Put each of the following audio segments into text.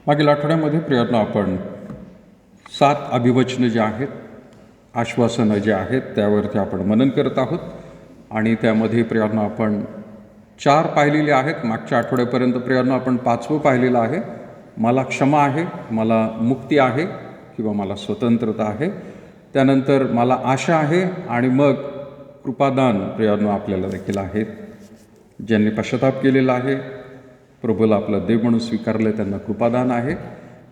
मागील आठवड्यामध्ये प्रियांनो आपण 7 अभिवचनं जे आहेत, आश्वासनं जे आहेत त्यावरती आपण मनन करत आहोत. आणि त्यामध्ये प्रियांनो आपण 4 पाहिलेले आहेत. मागच्या आठवड्यापर्यंत प्रियांनो आपण 5वं पाहिलेलं आहे. मला क्षमा आहे, मला मुक्ती आहे किंवा मला स्वतंत्रता आहे. त्यानंतर मला आशा आहे आणि मग कृपादान प्रियांनो आपल्याला देखील आहेत. ज्यांनी पश्चाताप केलेला आहे, प्रभूला आपला देव म्हणून स्वीकारलं, त्यांना कृपादान आहे.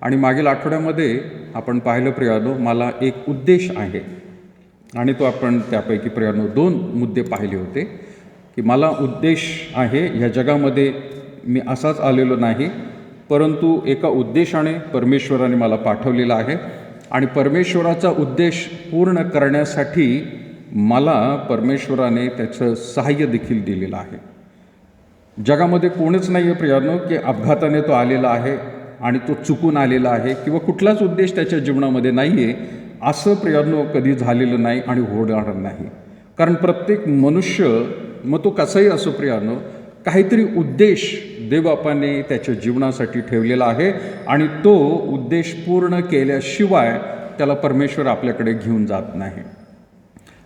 आणि मागील आठवड्यामध्ये आपण पाहिलं प्रियांनो, मला एक उद्देश आहे. आणि तो आपण त्यापैकी प्रियांनो 2 मुद्दे पाहिले होते की मला उद्देश आहे. ह्या जगामध्ये मी असाच आलेलो नाही, परंतु एका उद्देशाने परमेश्वराने मला पाठवलेला आहे. आणि परमेश्वराचा उद्देश पूर्ण करण्यासाठी मला परमेश्वराने त्याचं सहाय्य देखील दिलेलं आहे. जगामध्ये कोणीच नाही आहे प्रियांनो की अपघाताने तो आलेला आहे आणि तो चुकून आलेला आहे किंवा कुठलाच उद्देश त्याच्या जीवनामध्ये नाही आहे, असं प्रियांनो कधी झालेलं नाही आणि होणार नाही. कारण प्रत्येक मनुष्य, मग तो कसाही असो प्रियांनो, काहीतरी उद्देश देवबापाने त्याच्या जीवनासाठी ठेवलेला आहे आणि तो उद्देश पूर्ण केल्याशिवाय त्याला परमेश्वर आपल्याकडे घेऊन जात नाही.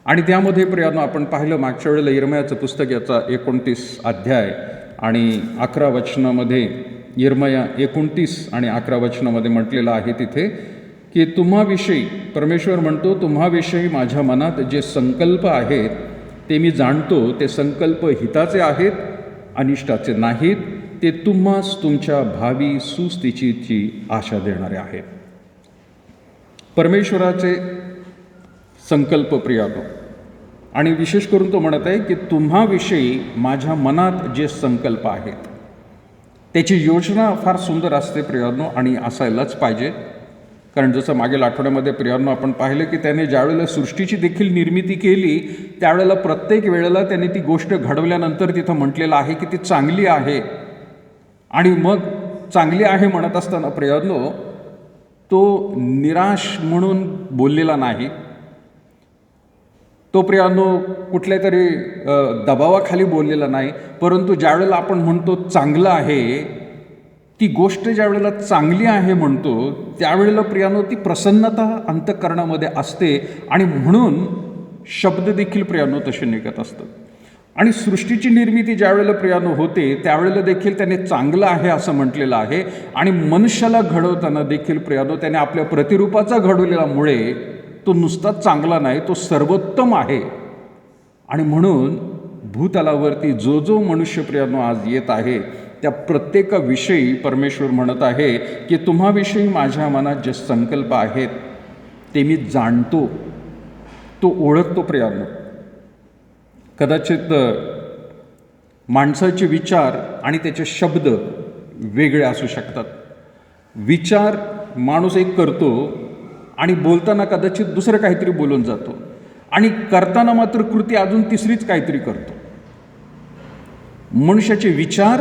आणि त्यामध्ये प्रियांनो आपण पाहिलं मागच्या वेळेला यिर्मयाचं पुस्तक याचा 29 अध्याय आणि 11 वचनामध्ये, यिर्मया 29 आणि 11 वचनामध्ये म्हटलेलं आहे तिथे की तुम्हाविषयी, परमेश्वर म्हणतो, तुम्हाविषयी माझ्या मनात जे संकल्प आहेत ते मी जाणतो. ते संकल्प हिताचे आहेत, अनिष्टाचे नाहीत. ते तुम्हास तुमच्या भावी सुस्थितीची आशा देणारे आहेत. परमेश्वराचे संकल्प प्रियांनो, आणि विशेष करून तो म्हणत आहे की तुम्हाविषयी माझ्या मनात जे संकल्प आहेत, त्याची योजना फार सुंदर असते प्रियांनो, आणि असायलाच पाहिजे. कारण जसं मागील आठवड्यामध्ये प्रियांनो आपण पाहिलं की त्याने ज्यावेळेला सृष्टीची देखील निर्मिती केली, त्यावेळेला प्रत्येक वेळेला त्याने ती गोष्ट घडवल्यानंतर तिथं म्हटलेलं आहे की ती चांगली आहे. आणि मग चांगली आहे म्हणत असताना प्रियांनो, तो निराश म्हणून बोललेला नाही. तो प्रियांनो कुठल्या तरी दबावाखाली बोललेला नाही. परंतु ज्यावेळेला आपण म्हणतो चांगलं आहे, ती गोष्ट ज्यावेळेला चांगली आहे म्हणतो, त्यावेळेला प्रियांनो ती प्रसन्नता अंतःकरणामध्ये असते. आणि म्हणून शब्द देखील प्रियांनो तसे निघत असतात. आणि सृष्टीची निर्मिती ज्यावेळेला प्रियांनो होते, त्यावेळेला देखील त्याने चांगलं आहे असं म्हटलेलं आहे. आणि मनुष्याला घडवताना देखील प्रियांनो त्याने आपल्या प्रतिरूपाचा घडवलेल्यामुळे तो नुसताच चांगला नाही, तो सर्वोत्तम आहे. आणि म्हणून भूतलावरती जो जो मनुष्य प्रियांनो आज येत आहे, त्या प्रत्येकाविषयी परमेश्वर म्हणत आहे की तुम्हाविषयी माझ्या मनात जे संकल्प आहेत ते मी जाणतो, तो ओळखतो प्रियांनो. कदाचित माणसाचे विचार आणि त्याचे शब्द वेगळे असू शकतात. विचार माणूस एक करतो आणि बोलताना कदाचित दुसरं काहीतरी बोलून जातो, आणि करताना मात्र कृती अजून तिसरीच काहीतरी करतो. मनुष्याचे विचार,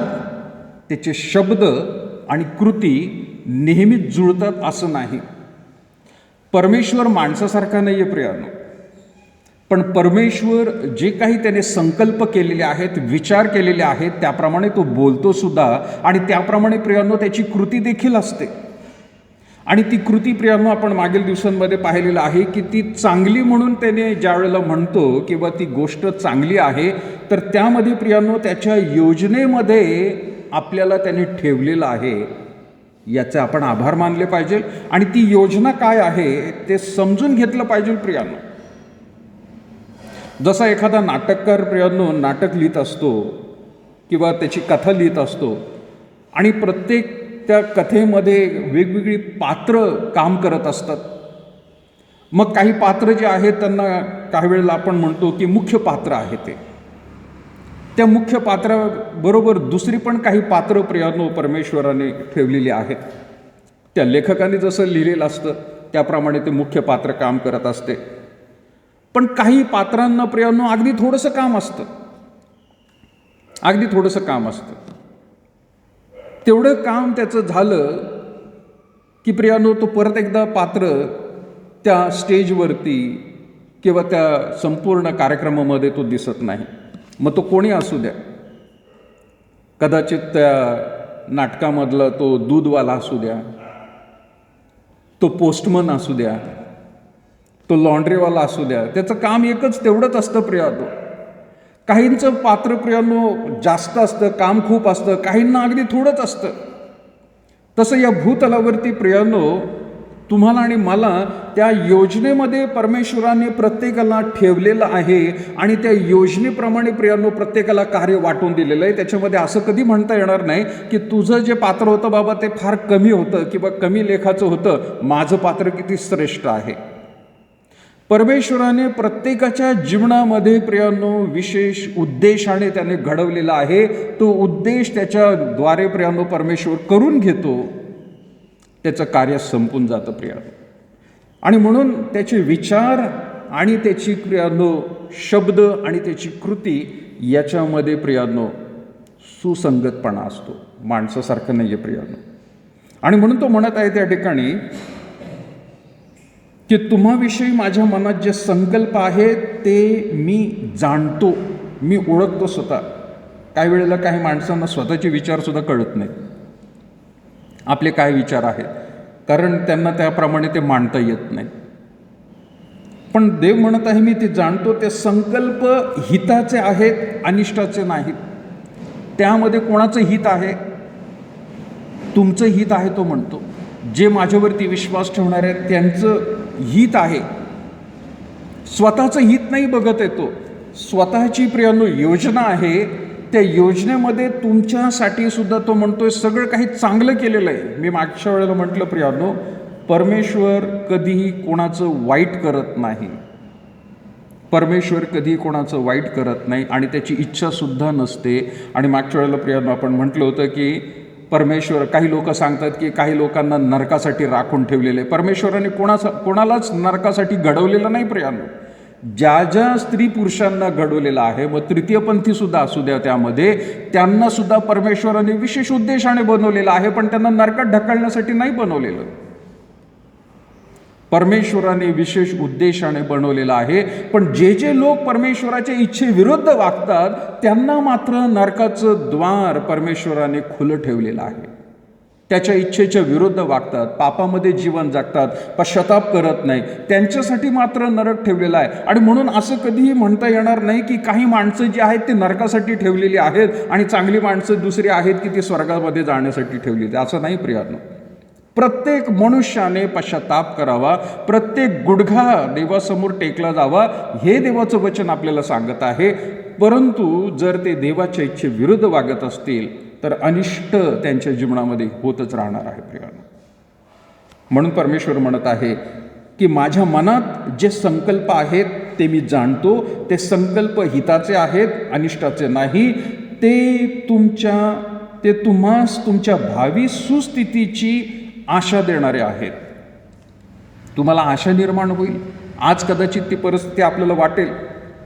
त्याचे शब्द आणि कृती नेहमीच जुळतात असं नाही. परमेश्वर माणसासारखा नाही आहे प्रियांनो, पण परमेश्वर जे काही त्याने संकल्प केलेले आहेत, विचार केलेले आहेत, त्याप्रमाणे तो बोलतो सुद्धा. आणि त्याप्रमाणे प्रियांनो त्याची कृती देखील असते. आणि ती कृती प्रियांनो आपण मागील दिवसांमध्ये पाहिलेलं आहे की ती चांगली म्हणून त्याने ज्यावेळेला म्हणतो किंवा ती गोष्ट चांगली आहे, तर त्यामध्ये प्रियांनो त्याच्या योजनेमध्ये आपल्याला त्याने ठेवलेलं आहे. याचे आपण आभार मानले पाहिजे. आणि ती योजना काय आहे ते समजून घेतलं पाहिजे प्रियांनो. जसा एखादा नाटककार प्रियांनो नाटक लिहित असतो किंवा त्याची कथा लिहित असतो, आणि प्रत्येक त्या कथेमध्ये वेगवेगळी पात्र काम करत असतात. मग काही पात्र जे आहेत त्यांना काही वेळेला आपण म्हणतो की मुख्य पात्र आहे. त्या मुख्य पात्राबरोबर दुसरी पण काही पात्र प्रियांनो परमेश्वराने ठेवलेली आहेत. त्या लेखकाने जसं लिहिलेलं असतं त्याप्रमाणे ते मुख्य पात्र काम करत असते. पण काही पात्रांना प्रियांनो अगदी थोडंसं काम असतं, अगदी थोडंसं काम असतं. तेवढं काम त्याचं झालं की प्रियांनो तो परत एकदा पात्र त्या स्टेजवरती किंवा त्या संपूर्ण कार्यक्रमामध्ये तो दिसत नाही. मग तो कोणी असू द्या, कदाचित त्या नाटकामधला तो दूधवाला असू द्या, तो पोस्टमन असू द्या, तो लॉन्ड्रीवाला असू द्या, त्याचं काम एकच तेवढंच असतं प्रियानो. काहींचं पात्र प्रियानो जास्त असतं, काम खूप असतं, काहींना अगदी थोडंच असतं. तसं या भूतलावरती प्रियानो तुम्हाला आणि मला त्या योजनेमध्ये परमेश्वराने प्रत्येकाला ठेवलेलं आहे आणि त्या योजनेप्रमाणे प्रियानो प्रत्येकाला कार्य वाटून दिलेलं आहे. त्याच्यामध्ये असं कधी म्हणता येणार नाही की तुझं जे पात्र होतं बाबा ते फार कमी होतं किंवा कमी लेखाचं होतं, माझं पात्र किती श्रेष्ठ आहे. परमेश्वराने प्रत्येकाच्या जीवनामध्ये प्रियानो विशेष उद्देशाने त्याने घडवलेला आहे. तो उद्देश त्याच्याद्वारे प्रियानो परमेश्वर करून घेतो, त्याचं कार्य संपून जातं प्रियानो. आणि म्हणून त्याचे विचार आणि त्याची प्रियानो शब्द आणि त्याची कृती याच्यामध्ये प्रियानो सुसंगतपणा असतो, माणसासारखं नाही आहे प्रियानो. आणि म्हणून तो म्हणत आहे त्या ठिकाणी की तुम्हाविषयी माझ्या मनात जे संकल्प आहेत ते मी जाणतो, मी ओळखतो स्वतः. काही वेळेला काही माणसांना स्वतःचे विचारसुद्धा कळत नाही, आपले काय विचार आहेत, कारण त्यांना त्याप्रमाणे ते मांडता येत नाही. पण देव म्हणत आहे मी ते जाणतो, ते संकल्प हिताचे आहेत, अनिष्टाचे नाहीत. त्यामध्ये कोणाचं हित आहे? तुमचं हित आहे. तो म्हणतो जे माझ्यावरती विश्वास ठेवणार आहेत त्यांचं हित आहे. स्वतःचं हित नाही बघत येतो, स्वतःची प्रियानो योजना आहे. त्या योजनेमध्ये तुमच्यासाठी सुद्धा तो म्हणतोय सगळं काही चांगलं केलेलं आहे. मी मागच्या वेळेला म्हटलं प्रियानो, परमेश्वर कधीही कोणाचं वाईट करत नाही. परमेश्वर कधीही कोणाचं वाईट करत नाही आणि त्याची इच्छासुद्धा नसते. आणि मागच्या वेळेला प्रियानो आपण म्हटलं होतं की परमेश्वर, काही लोक सांगतात की काही लोकांना नरकासाठी राखून ठेवलेले. परमेश्वराने कोणालाच नरकासाठी घडवलेलं नाही प्रियानो. ज्या ज्या स्त्री पुरुषांना घडवलेलं आहे, मग तृतीयपंथी सुद्धा असू द्या, त्यामध्ये त्यांना सुद्धा परमेश्वराने विशेष उद्देशाने बनवलेलं आहे, पण त्यांना नरकात ढकलण्यासाठी नाही बनवलेलं. परमेश्वराने विशेष उद्देशाने बनवलेलं आहे. पण जे जे लोक परमेश्वराच्या इच्छेविरुद्ध वागतात त्यांना मात्र नरकाचं द्वार परमेश्वराने खुलं ठेवलेलं आहे. त्याच्या इच्छेच्या विरुद्ध वागतात, पापामध्ये जीवन जगतात, पश्चाताप करत नाही, त्यांच्यासाठी मात्र नरक ठेवलेला आहे. आणि म्हणून असं कधीही म्हणता येणार नाही की काही माणसं जी आहेत ती नरकासाठी ठेवलेली आहेत आणि चांगली माणसं दुसरी आहेत की ती स्वर्गामध्ये जाण्यासाठी ठेवलेली. असं नाही प्रियानो. प्रत्येक मनुष्याने पश्चाताप करावा, प्रत्येक गुडघा देवासमोर टेकला जावा, हे देवाचं वचन आपल्याला सांगत आहे. परंतु जर ते देवाच्या इच्छेविरुद्ध वागत असतील तर अनिष्ट त्यांच्या जीवनामध्ये होतच राहणार आहे प्रियानो. म्हणून परमेश्वर म्हणत आहे की माझ्या मनात जे संकल्प आहेत ते मी जाणतो, ते संकल्प हिताचे आहेत, अनिष्टाचे नाही. ते तुम्हास तुमच्या भावी सुस्थितीची आशा देणारे आहेत. तुम्हाला आशा निर्माण होईल. आज कदाचित ती परिस्थिती आपल्याला वाटेल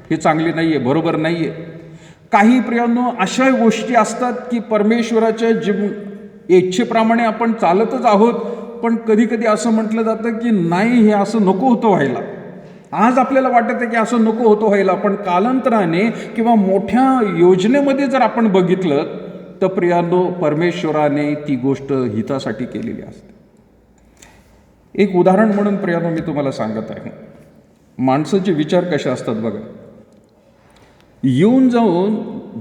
हे चांगली नाही आहे, बरोबर नाही आहे. काही प्रियानो अशा गोष्टी असतात की परमेश्वराच्या इच्छेप्रमाणे आपण चालतच आहोत, पण कधी कधी असं म्हटलं जातं की नाही, हे असं नको होतं व्हायला. आज आपल्याला वाटतं की असं नको होतं व्हायला, पण कालांतराने किंवा मोठ्या योजनेमध्ये जर आपण बघितलं तर प्रियानो परमेश्वराने ती गोष्ट हितासाठी केलेली असते. एक उदाहरण म्हणून प्रियानो मी तुम्हाला सांगत आहे. माणसाचे विचार कसे असतात बघा. येऊन जाऊन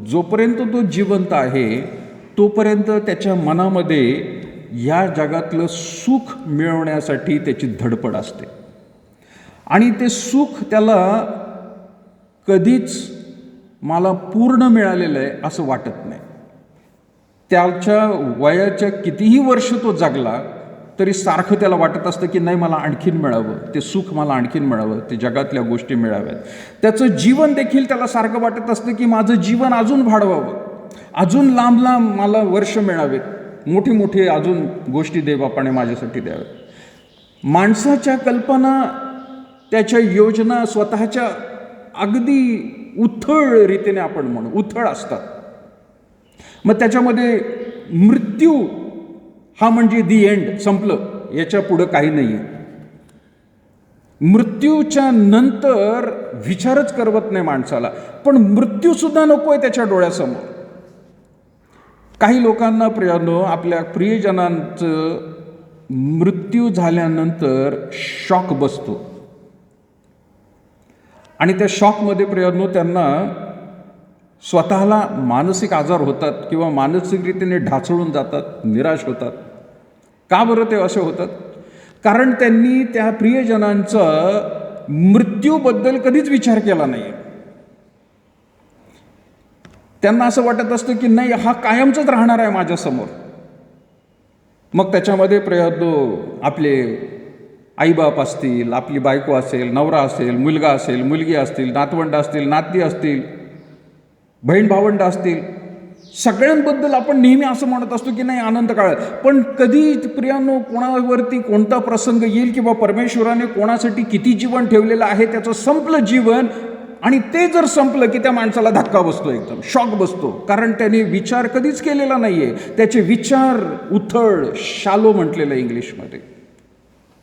जोपर्यंत तो जिवंत आहे तोपर्यंत त्याच्या मनामध्ये या जगातलं सुख मिळवण्यासाठी त्याची धडपड असते. आणि ते सुख त्याला कधीच मला पूर्ण मिळालेलं आहे असं वाटत नाही. त्याच्या वयाच्या कितीही वर्ष तो जगला तरी सारखं त्याला वाटत असतं की नाही, मला आणखीन मिळावं, ते सुख मला आणखीन मिळावं, ते जगातल्या गोष्टी मिळाव्यात. त्याचं जीवन देखील त्याला सारखं वाटत असतं की माझं जीवन अजून वाढवावं, अजून लांब लांब मला वर्ष मिळावेत, मोठी मोठी अजून गोष्टी देवबापाने माझ्यासाठी द्याव्यात. माणसाच्या कल्पना, त्याच्या योजना स्वतःच्या अगदी उथळ रीतीने आपण म्हणू उथळ असतात. मग त्याच्यामध्ये मृत्यू हा म्हणजे दी एंड, संपलं, याच्या पुढं काही नाही आहे. मृत्यूच्या नंतर विचारच करवत नाही माणसाला, पण मृत्यूसुद्धा नको आहे त्याच्या डोळ्यासमोर. काही लोकांना प्रियानो आपल्या प्रियजनांचं मृत्यू झाल्यानंतर शॉक बसतो आणि त्या शॉकमध्ये प्रियांनो त्यांना स्वतःला मानसिक आजार होतात किंवा मानसिकरीतीने ढासळून जातात, निराश होतात. का बरं ते असे होतात? कारण त्यांनी त्या प्रियजनांचा मृत्यूबद्दल कधीच विचार केला नाही. त्यांना असं वाटत असतं की नाही, हा कायमचाच राहणार आहे माझ्यासमोर. मग त्याच्यामध्ये आपले आईबाप असतील, आपली बायको असेल, नवरा असेल, मुलगा असेल, मुलगी असतील, नातवंड असतील, नाती असतील, बहीण भावंड असतील, सगळ्यांबद्दल आपण नेहमी असं म्हणत असतो की नाही आनंद काळ. पण कधी प्रियांनो कोणावरती कोणता प्रसंग येईल किंवा परमेश्वराने कोणासाठी किती जीवन ठेवलेलं आहे त्याचं संपलं जीवन, आणि ते जर संपलं की त्या माणसाला धक्का बसतो, एकदम शॉक बसतो. कारण त्याने विचार कधीच केलेला नाहीये. त्याचे विचार उथळ, शालो म्हटलेलं इंग्लिशमध्ये,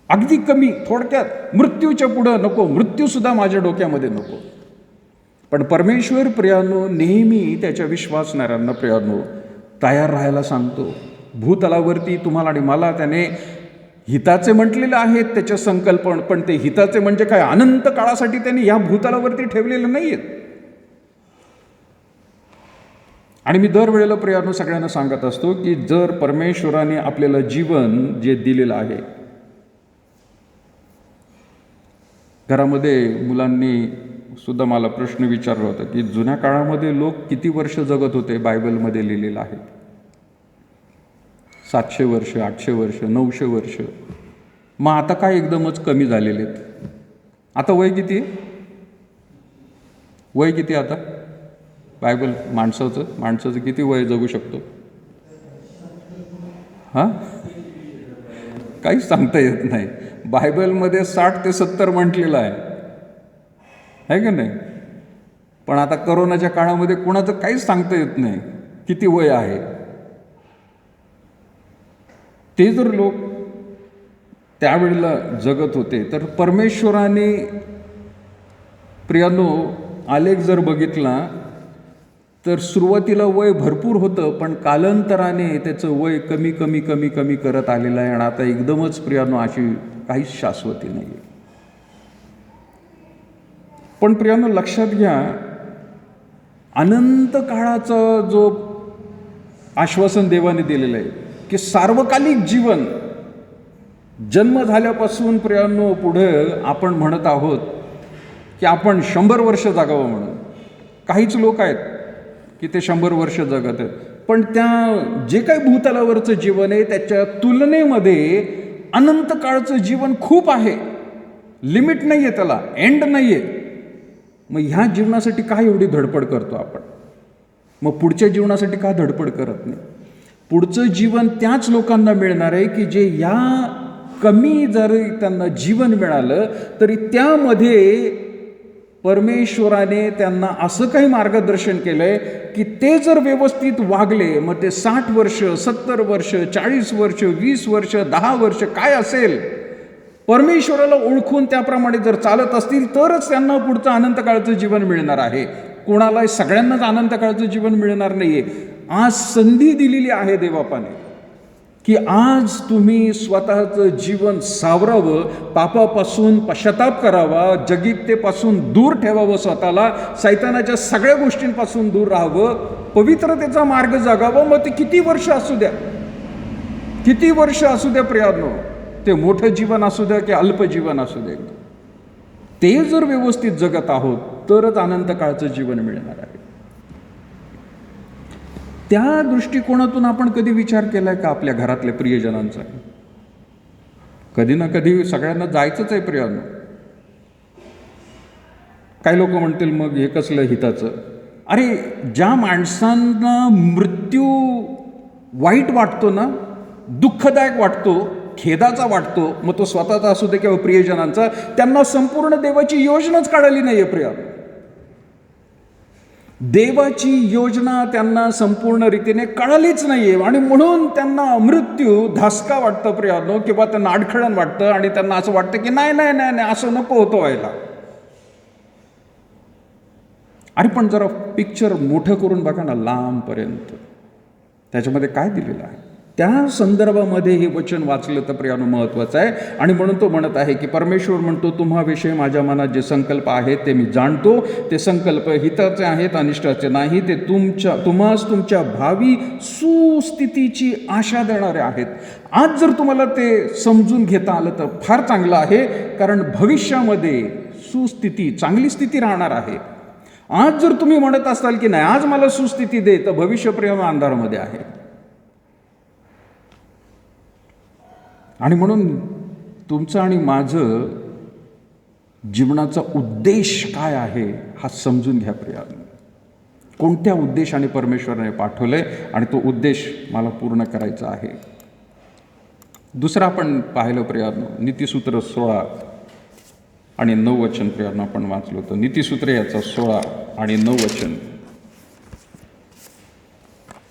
अगदी कमी. थोडक्यात मृत्यूच्या पुढं नको, मृत्यूसुद्धा माझ्या डोक्यामध्ये नको. पण परमेश्वर प्रियांनो नेहमी त्याच्या विश्वासणाऱ्यांना प्रियांनो तयार राहायला सांगतो. भूतलावरती तुम्हाला आणि मला त्याने हिताचे म्हटलेले आहेत त्याच्या संकल्पन, पण ते हिताचे म्हणजे काय, अनंत काळासाठी त्यांनी या भूतलावरती ठेवलेले नाही आहेत. आणि मी दरवेळेला प्रियांनो सगळ्यांना सांगत असतो की जर परमेश्वराने आपल्याला जीवन जे दिलेलं आहे, घरामध्ये मुलांनी सुद्धा मला प्रश्न विचारला होता की जुन्या काळामध्ये लोक किती वर्ष जगत होते. बायबलमध्ये लिहिलेलं आहे 700 वर्ष, 800 वर्ष, 900 वर्ष. मग आता काय एकदमच कमी झालेले आहेत? आता वय किती? वय किती आता बायबल माणसाचं किती वय जगू शकतो? हां, काहीच सांगता येत नाही. बायबलमध्ये 60 ते 70 म्हटलेलं आहे का नाही? पण आता करोनाच्या काळामध्ये कोणाचं काहीच सांगता येत नाही किती वय आहे. ते जर लोक त्यावेळेला जगत होते तर परमेश्वराने प्रियांनो आलेख जर बघितला तर सुरुवातीला वय भरपूर होतं, पण कालांतराने त्याचं वय कमी कमी कमी कमी करत आलेलं आहे. आणि आता एकदमच प्रियांनो अशी काहीच शाश्वती नाही आहे. पण प्रियांनो लक्षात घ्या, अनंत काळाचा जो आश्वासन देवाने दिलेलं आहे की सार्वकालिक जीवन, जन्म झाल्यापासून प्रियांनो पुढे आपण म्हणत आहोत की आपण 100 वर्ष जगावं म्हणून. काहीच लोक आहेत की ते 100 वर्ष जगत आहेत, पण त्या जे काही भूतलावरचं जीवन आहे त्याच्या तुलनेमध्ये अनंत काळचं जीवन खूप आहे. लिमिट नाही आहे, त्याला एंड नाही आहे. मग ह्या जीवनासाठी काय एवढी धडपड करतो आपण? मग पुढच्या जीवनासाठी का धडपड करत नाही? पुढचं जीवन त्याच लोकांना मिळणार आहे की जे या कमी जरी त्यांना जीवन मिळालं तरी त्यामध्ये परमेश्वराने त्यांना असं काही मार्गदर्शन केलंय की ते जर व्यवस्थित वागले, मग ते 60 वर्ष, 70 वर्ष, 40 वर्ष, 20 वर्ष, 10 वर्ष काय असेल, परमेश्वराला ओळखून त्याप्रमाणे जर चालत असतील तरच त्यांना पुढचं अनंत काळचं जीवन मिळणार आहे. कोणाला सगळ्यांनाच अनंत काळचं जीवन मिळणार नाहीये. आज संधी दिलेली आहे देवबापाने की आज तुम्ही स्वतःचं जीवन सावरावं, पापापासून पश्चाताप करावा, जगिकतेपासून दूर ठेवावं, स्वतःला सैतानाच्या सगळ्या गोष्टींपासून दूर राहावं, पवित्रतेचा मार्ग जगावा. मग ते किती वर्ष असू द्या, किती वर्ष असू द्या प्रियांनो, ते मोठं जीवन असू द्या की अल्प जीवन असू द्या, ते जर व्यवस्थित जगत आहोत तरच अनंत काळचं जीवन मिळणार आहे. त्या दृष्टिकोनातून आपण कधी विचार केलाय का आपल्या घरातल्या प्रियजनांचा? कधी ना कधी सगळ्यांना जायचंच आहे प्रियांनो. काही लोक म्हणतील मग हे कसलं हिताचं? अरे, ज्या माणसांना मृत्यू वाईट वाटतो ना, दुःखदायक वाटतो, खेदाचा वाटतो, मग तो स्वतःचा असू दे किंवा प्रियजनांचा, त्यांना संपूर्ण देवाची योजनाच काढली नाहीये प्रियांनो. देवाची योजना त्यांना संपूर्ण रीतीने कळालीच नाहीये आणि म्हणून त्यांना मृत्यू धासका वाटतं प्रियांनो, किंवा त्यांना अडखळण वाटतं आणि त्यांना असं वाटतं की नाही नाही नाही नाही असं नको होतं व्हायला. अरे पण जरा पिक्चर मोठं करून बघा ना लांबपर्यंत, त्याच्यामध्ये काय दिलेलं आहे? त्या संदर्भामध्ये हे वचन वाचलं तर प्रियानो महत्त्वाचं आहे. आणि म्हणून तो म्हणत आहे की परमेश्वर म्हणतो, तुम्हाविषयी माझ्या मनात जे संकल्प आहेत ते मी जाणतो. ते संकल्प हिताचे आहेत, अनिष्टाचे नाही. ते तुम्हास तुमच्या भावी सुस्थितीची आशा देणारे आहेत. आज जर तुम्हाला ते समजून घेता आलं तर फार चांगलं आहे, कारण भविष्यामध्ये सुस्थिती, चांगली स्थिती राहणार आहे. आज जर तुम्ही म्हणत असाल की नाही आज मला सुस्थिती दे, तर भविष्य प्रियानो अंधारामध्ये आहे. आणि म्हणून तुमचं आणि माझं जीवनाचा उद्देश काय आहे हा समजून घ्या प्रियानो. कोणत्या उद्देशाने परमेश्वराने पाठवलंय आणि तो उद्देश मला पूर्ण करायचा आहे. दुसरं आपण पाहिलं प्रियानो, नीतिसूत्र 16 आणि 9 वचन प्रियानो आपण वाचलो होतं. नीतिसूत्र याचा 16 आणि 9 वचन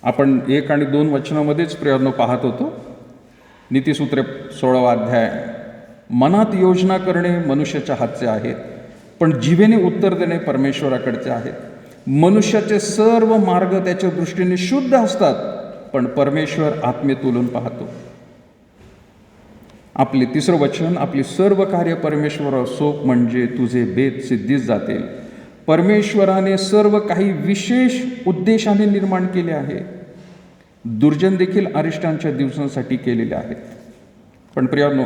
आपण 1 आणि 2 वचनामध्येच प्रियानो पाहत होतो. नीतिसूत्रे 16वा अध्याय, मनात योजना करणे मनुष्याच्या हातचे आहेत, पण जिभेने उत्तर देणे परमेश्वराकडचे आहेत. मनुष्याचे सर्व मार्ग त्याच्या दृष्टीने शुद्ध असतात, पण परमेश्वर आत्मेत उलून पाहतो. आपले 3रं वचन, आपली सर्व कार्य परमेश्वरासोप म्हणजे तुझे बेत सिद्धीस जातील. परमेश्वराने सर्व काही विशेष उद्देशाने निर्माण केले आहे. दुर्जन देखील अरिष्टांच्या दिवसांसाठी केलेले आहेत. पण प्रियानो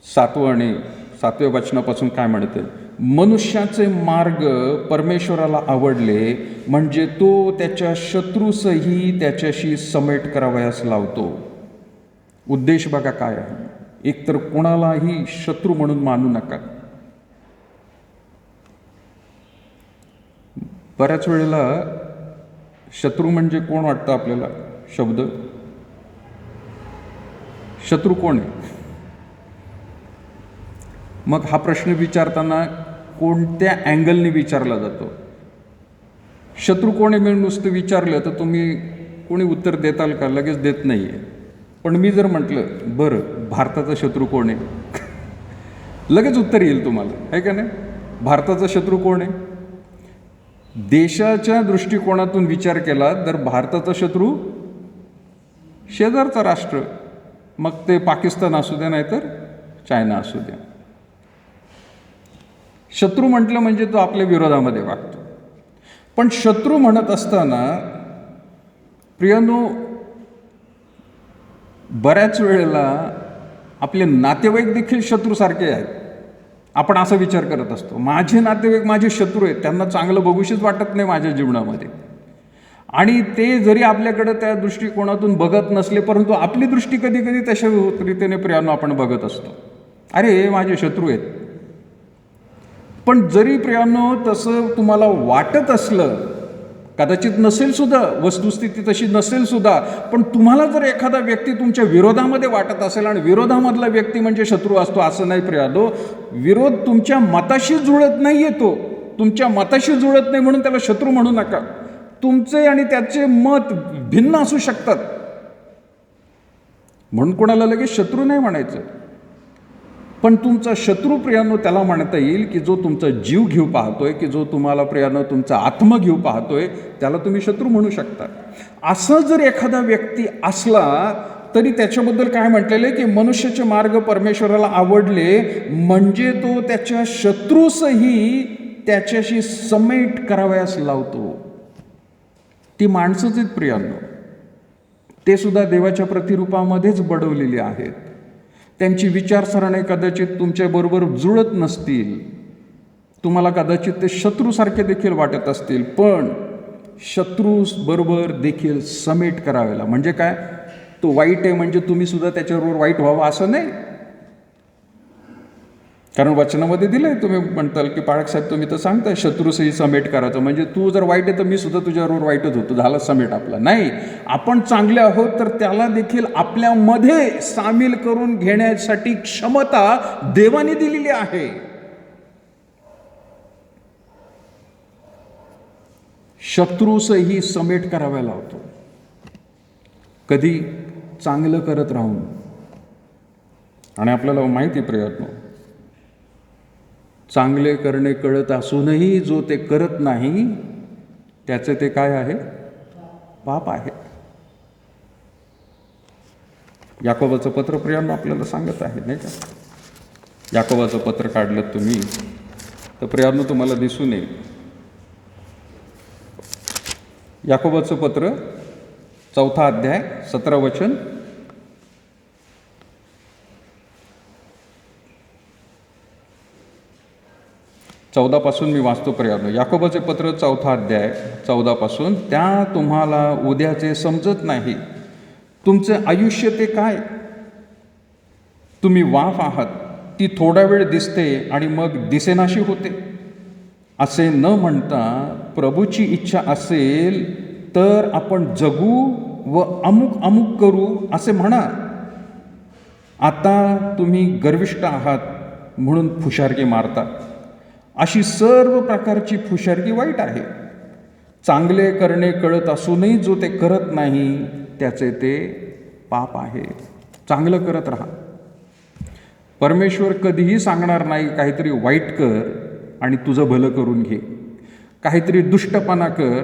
7वं आणि 7व्या वचनापासून काय म्हणते, मनुष्याचे मार्ग परमेश्वराला आवडले म्हणजे तो त्याच्या शत्रूसही त्याच्याशी समेट करावयास लावतो. उद्देश बघा काय आहे. एकतर कोणालाही शत्रू म्हणून मानू नका. बऱ्याच वेळेला शत्रू म्हणजे कोण वाटतं आपल्याला शब्द? शत्रू कोण आहे? मग हा प्रश्न विचारताना कोणत्या अँगलने विचारला जातो? शत्रू कोण आहे म्हणून नुसतं विचारलं तर तुम्ही कोणी उत्तर देताल का? लगेच देत नाही आहे. पण मी जर म्हटलं बरं भारताचा शत्रू कोण आहे, लगेच उत्तर येईल तुम्हाला, आहे का नाही? भारताचा शत्रू कोण आहे? देशाच्या दृष्टिकोनातून विचार केला तर भारताचा शत्रू शेजारचा राष्ट्र, मग ते पाकिस्तान असू द्या नाहीतर चायना असू द्या. शत्रू म्हटलं म्हणजे तो आपल्या विरोधामध्ये वागतो. पण शत्रू म्हणत असताना प्रियानो बऱ्याच वेळेला आपले नातेवाईक देखील शत्रूसारखे आहेत. आपण असा विचार करत असतो, माझे नातेवाईक माझे शत्रू आहेत, त्यांना चांगलं बघूशीच वाटत नाही माझ्या जीवनामध्ये. आणि ते जरी आपल्याकडे त्या दृष्टिकोनातून बघत नसले, परंतु आपली दृष्टी कधी कधी तशा रीतीने प्रियानो आपण बघत असतो, अरे हे माझे शत्रू आहेत. पण जरी प्रियानो तसं तुम्हाला वाटत असलं, कदाचित नसेल सुद्धा, वस्तुस्थिती तशी नसेल सुद्धा, पण तुम्हाला जर एखादा व्यक्ती तुमच्या विरोधामध्ये वाटत असेल, आणि विरोधामधला व्यक्ती म्हणजे शत्रू असतो असं नाही प्रियानो. विरोध तुमच्या मताशी जुळत नाही येतो, तुमच्या मताशी जुळत नाही म्हणून त्याला शत्रू म्हणू नका. तुमचे आणि त्याचे मत भिन्न असू शकतात म्हणून कोणाला लगेच शत्रू नाही म्हणायचं. पण तुमचा शत्रू प्रियानो त्याला म्हणता येईल की जो तुमचा जीव घेऊ पाहतोय, की जो तुम्हाला प्रियानो तुमचा आत्मा घेऊ पाहतोय, त्याला तुम्ही शत्रू म्हणू शकता. असं जर एखादा व्यक्ती असला तरी त्याच्याबद्दल काय म्हटलेलं आहे की मनुष्याचे मार्ग परमेश्वराला आवडले म्हणजे तो त्याच्या शत्रूसही त्याच्याशी समेट करावयास लावतो. ती माणसंच आहेत प्रियानो, ते सुद्धा देवाच्या प्रतिरूपामध्येच बडवलेली आहेत. त्यांची विचारसरणी कदाचित तुमच्याबरोबर जुळत नसतील, तुम्हाला कदाचित ते शत्रूसारखे देखील वाटत असतील, पण शत्रूबरोबर देखील समेट करावेला. म्हणजे काय, तो वाईट आहे म्हणजे तुम्ही सुद्धा त्याच्याबरोबर वाईट व्हावं असं नाही. कारण वचनामध्ये दिलंय, तुम्ही म्हणताल की पाळक साहेब तुम्ही तर सांगताय शत्रूसही समेट करायचं, म्हणजे तू जर वाईट आहे तर मी सुद्धा तुझ्याबरोबर वाईटच होतो, झाला समेट आपला. नाही, आपण चांगले आहोत तर त्याला देखील आपल्यामध्ये सामील करून घेण्यासाठी क्षमता देवाने दिलेली आहे. शत्रूसही समेट करावा लावतो. कधी चांगलं करत राहून. आणि आपल्याला माहिती प्रयत्न, चांगले करणे कळत असूनही जो ते करत नाही त्याचे ते काय आहे, पाप आहे. याकोबाचं पत्र प्रियांनो आपल्याला सांगत आहे, नाही का? याकोबाचं पत्र काढलं तुम्ही तर प्रियांनो तुम्हाला दिसून येईल. याकोबाचं पत्र 4 अध्याय 17 वचन. पासून मी वाचतो प्रियांनो. याकोबाचे पत्र 4 अध्याय 14 त्या तुम्हाला उद्याचे समजत नाही, तुमचे आयुष्य ते काय? तुम्ही वाफ आहात, ती थोडा वेळ दिसते आणि मग दिसेनाशी होते. असे न म्हणता प्रभूची इच्छा असेल तर आपण जगू व अमुक अमुक करू असे म्हणा. आता तुम्ही गर्विष्ठ आहात म्हणून फुशारकी मारता. अशी सर्व प्रकारची फुशारकी वाईट आहे. चांगले करणे कळत असूनही जो ते करत नाही त्याचे ते पाप आहे. चांगलं करत राहा. परमेश्वर कधीही सांगणार नाही काहीतरी वाईट कर आणि तुझं भलं करून घे, काहीतरी दुष्टपणा कर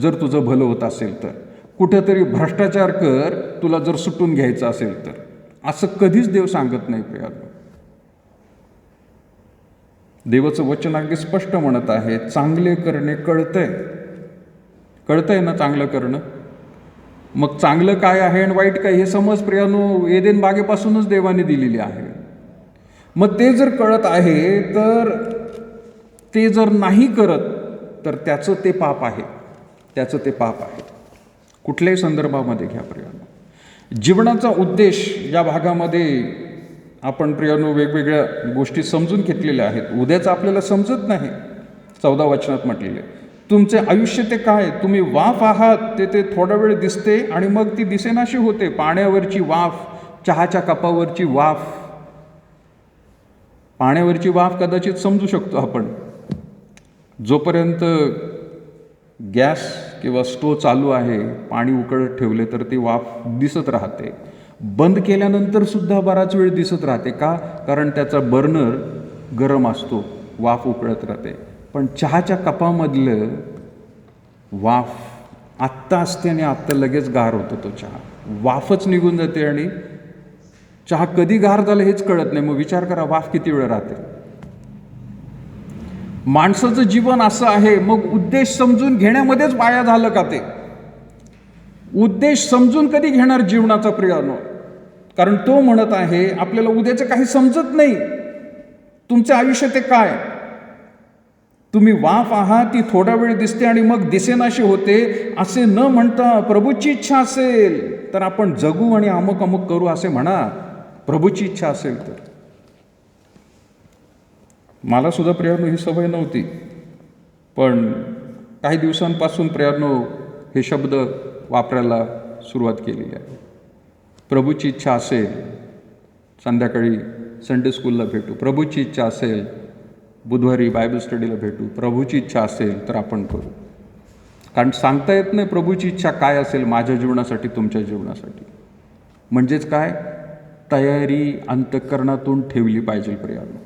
जर तुझं भलं होत असेल तर, कुठंतरी भ्रष्टाचार कर तुला जर सुटून घ्यायचं असेल तर. असं कधीच देव सांगत नाही प्रियांनो. देवाचं वचन अगदी स्पष्ट म्हणत आहे, चांगले करणे कळतंय ना चांगलं करणं. मग चांगलं काय आहे आणि वाईट काय हे समज प्रियांनो एदेन बागेपासूनच देवाने दिलेली आहे. मग ते जर कळत आहे तर ते जर नाही करत तर त्याचं ते पाप आहे, त्याचं ते पाप आहे. कुठल्याही संदर्भामध्ये घ्या प्रियांनो. जीवनाचा उद्देश या भागामध्ये आपण प्रियांनो वेगवेगळ्या गोष्टी समजून घेतलेल्या आहेत. उद्याचं आपल्याला समजत नाही. 14 वचनात म्हटलेले, तुमचे आयुष्य ते काय? तुम्ही वाफ आहात, ते थोडा वेळ दिसते आणि मग ती दिसेनाशी होते. पाण्यावरची वाफ, चहाच्या कपावरची वाफ. पाण्यावरची वाफ कदाचित समजू शकतो आपण. जोपर्यंत गॅस किंवा स्टोव चालू आहे, पाणी उकळत ठेवले तर ती वाफ दिसत राहते. बंद केल्यानंतर सुद्धा बराच वेळ दिसत राहते. का? कारण त्याचा बर्नर गरम असतो, वाफ उकळत राहते. पण चहाच्या कपामधलं वाफ आत्ता असते आणि आत्ता लगेच गार होतो तो चहा. वाफच निघून जाते आणि चहा कधी गार झाला हेच कळत नाही. मग विचार करा वाफ किती वेळ राहते. माणसाचं जीवन असं आहे. मग उद्देश समजून घेण्यामध्येच वाया झालं का ते? उद्देश समजून कधी घेणार जीवनाचा प्रियांनो? कारण तो म्हणत आहे आपल्याला उद्याचं काही समजत नाही. तुमचं आयुष्य ते काय? तुम्ही वाफ आहात, ती थोडा वेळ दिसते आणि मग दिसेनाशी होते. असे न म्हणता प्रभूची इच्छा असेल तर आपण जगू आणि अमुक अमुक करू असे म्हणा. प्रभूची इच्छा असेल तर. मला सुद्धा प्रियांनो ही सवय नव्हती, पण काही दिवसांपासून प्रियांनो हे शब्द वापरायला सुरुवात केलेली आहे. प्रभूची इच्छा असेल, संध्याकाळी संडे स्कूलला भेटू. प्रभूची इच्छा असेल, बुधवारी बायबल स्टडीला भेटू. प्रभूची इच्छा असेल तर आपण करू. कारण सांगता येत नाही प्रभूची इच्छा काय असेल माझ्या जीवनासाठी, तुमच्या जीवनासाठी. म्हणजेच काय? तयारी अंतःकरणातून ठेवली पाहिजे प्रियांनो.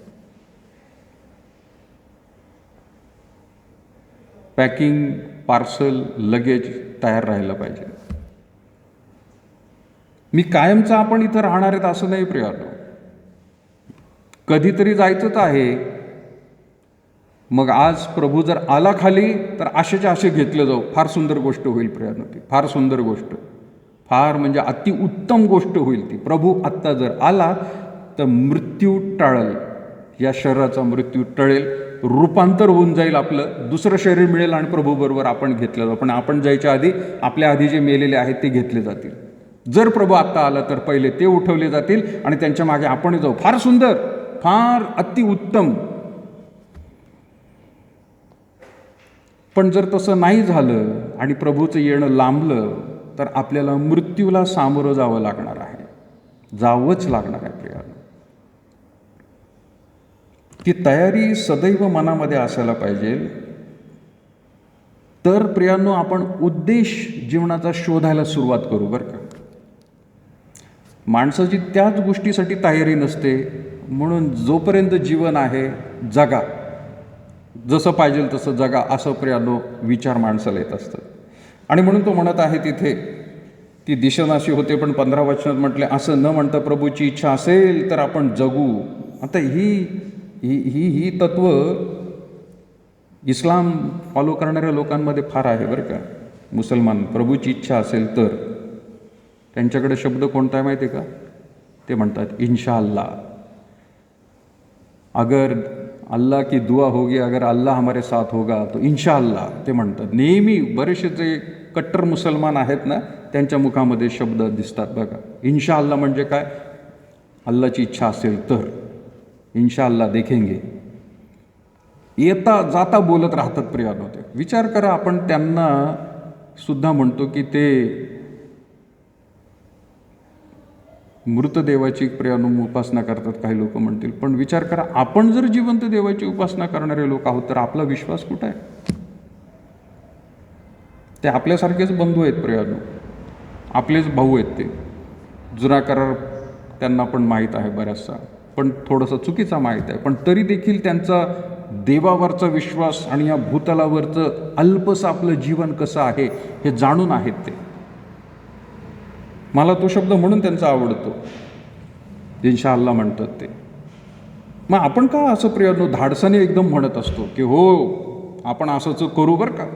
पॅकिंग, पार्सल, लगेज तयार राहायला पाहिजे. मी कायमचा आपण इथं राहणार आहेत असं नाही प्रियांनो. कधीतरी जायचंच आहे. मग आज प्रभू जर आला खाली तर आशेच्या आशे घेतलं जाऊ. फार सुंदर गोष्ट होईल प्रियांनो ती. फार सुंदर गोष्ट, फार म्हणजे अतिउत्तम गोष्ट होईल ती. प्रभू आत्ता जर आला तर मृत्यू टाळेल, या शरीराचा मृत्यू टळेल, रूपांतर होऊन जाईल, आपलं दुसरं शरीर मिळेल आणि प्रभूबरोबर आपण घेतलं जाऊ. पण आपण जायच्या आधी आपल्या आधी जे मेलेले आहेत ते घेतले जातील. जर प्रभू आत्ता आला तर पहिले ते उठवले जातील आणि त्यांच्या मागे आपण जाऊ. फार सुंदर, फार अतिउत्तम. पण जर तसं नाही झालं आणि प्रभूचं येणं लांबलं तर आपल्याला मृत्यूला सामोरं जावं लागणार आहे. जावंच लागणार आहे प्रियांनो. ती तयारी सदैव मनामध्ये असायला पाहिजे. तर प्रियांनो आपण उद्देश जीवनाचा शोधायला सुरुवात करू बरं का. माणसाची त्याच गोष्टीसाठी तयारी नसते. म्हणून जोपर्यंत जीवन आहे जगा, जसं पाहिजे तसं जगा, असं प्रियांनो विचार माणसाला येत असतं. आणि म्हणून तो म्हणत आहे तिथे ती दिशेनाशी होते. पण 15 वचनात म्हटले, असं न म्हणता प्रभूची इच्छा असेल तर आपण जगू. आता ही ही ही ही तत्व इस्लाम फॉलो करणाऱ्या लोकांमध्ये फार आहे बरं का. मुसलमान, प्रभूची इच्छा असेल तर त्यांच्याकडे शब्द कोणता आहे माहिती आहे का? ते म्हणतात इंशाअल्लाह. अगर अल्लाह की दुआ होगी, अगर अल्लाह हमारे साथ होगा तो इंशाअल्लाह ते म्हणतात. नेहमी बरेचसे जे कट्टर मुसलमान आहेत ना, त्यांच्या मुखामध्ये शब्द दिसतात बघा. इंशाअल्लाह म्हणजे काय? अल्लाची इच्छा असेल तर, इंशाअल्लाह देखेंगे. येता जाता बोलत राहतात प्रियानो ते. विचार करा, आपण त्यांना सुद्धा म्हणतो की ते मृत देवाची प्रियानो उपासना करतात, काही लोक म्हणतील. पण विचार करा, आपण जर जिवंत देवाची उपासना करणारे लोक आहोत तर आपला विश्वास कुठे आहे? ते आपल्यासारखेच बंधू आहेत प्रियानो, आपलेच भाऊ आहेत ते. जुना करार त्यांना पण माहीत आहे बऱ्याचसा, पण थोडंसं चुकीचा माहीत आहे. पण तरी देखील त्यांचा देवावरचा विश्वास आणि या भूतलावरचं अल्पसं आपलं जीवन कसं आहे हे जाणून आहेत ते. मला तो शब्द म्हणून त्यांचा आवडतो, इंशाअल्लाह म्हणतात ते. मग आपण का असं प्रियानो धाडसाने एकदम म्हणत असतो की हो आपण असंच करू बरं का?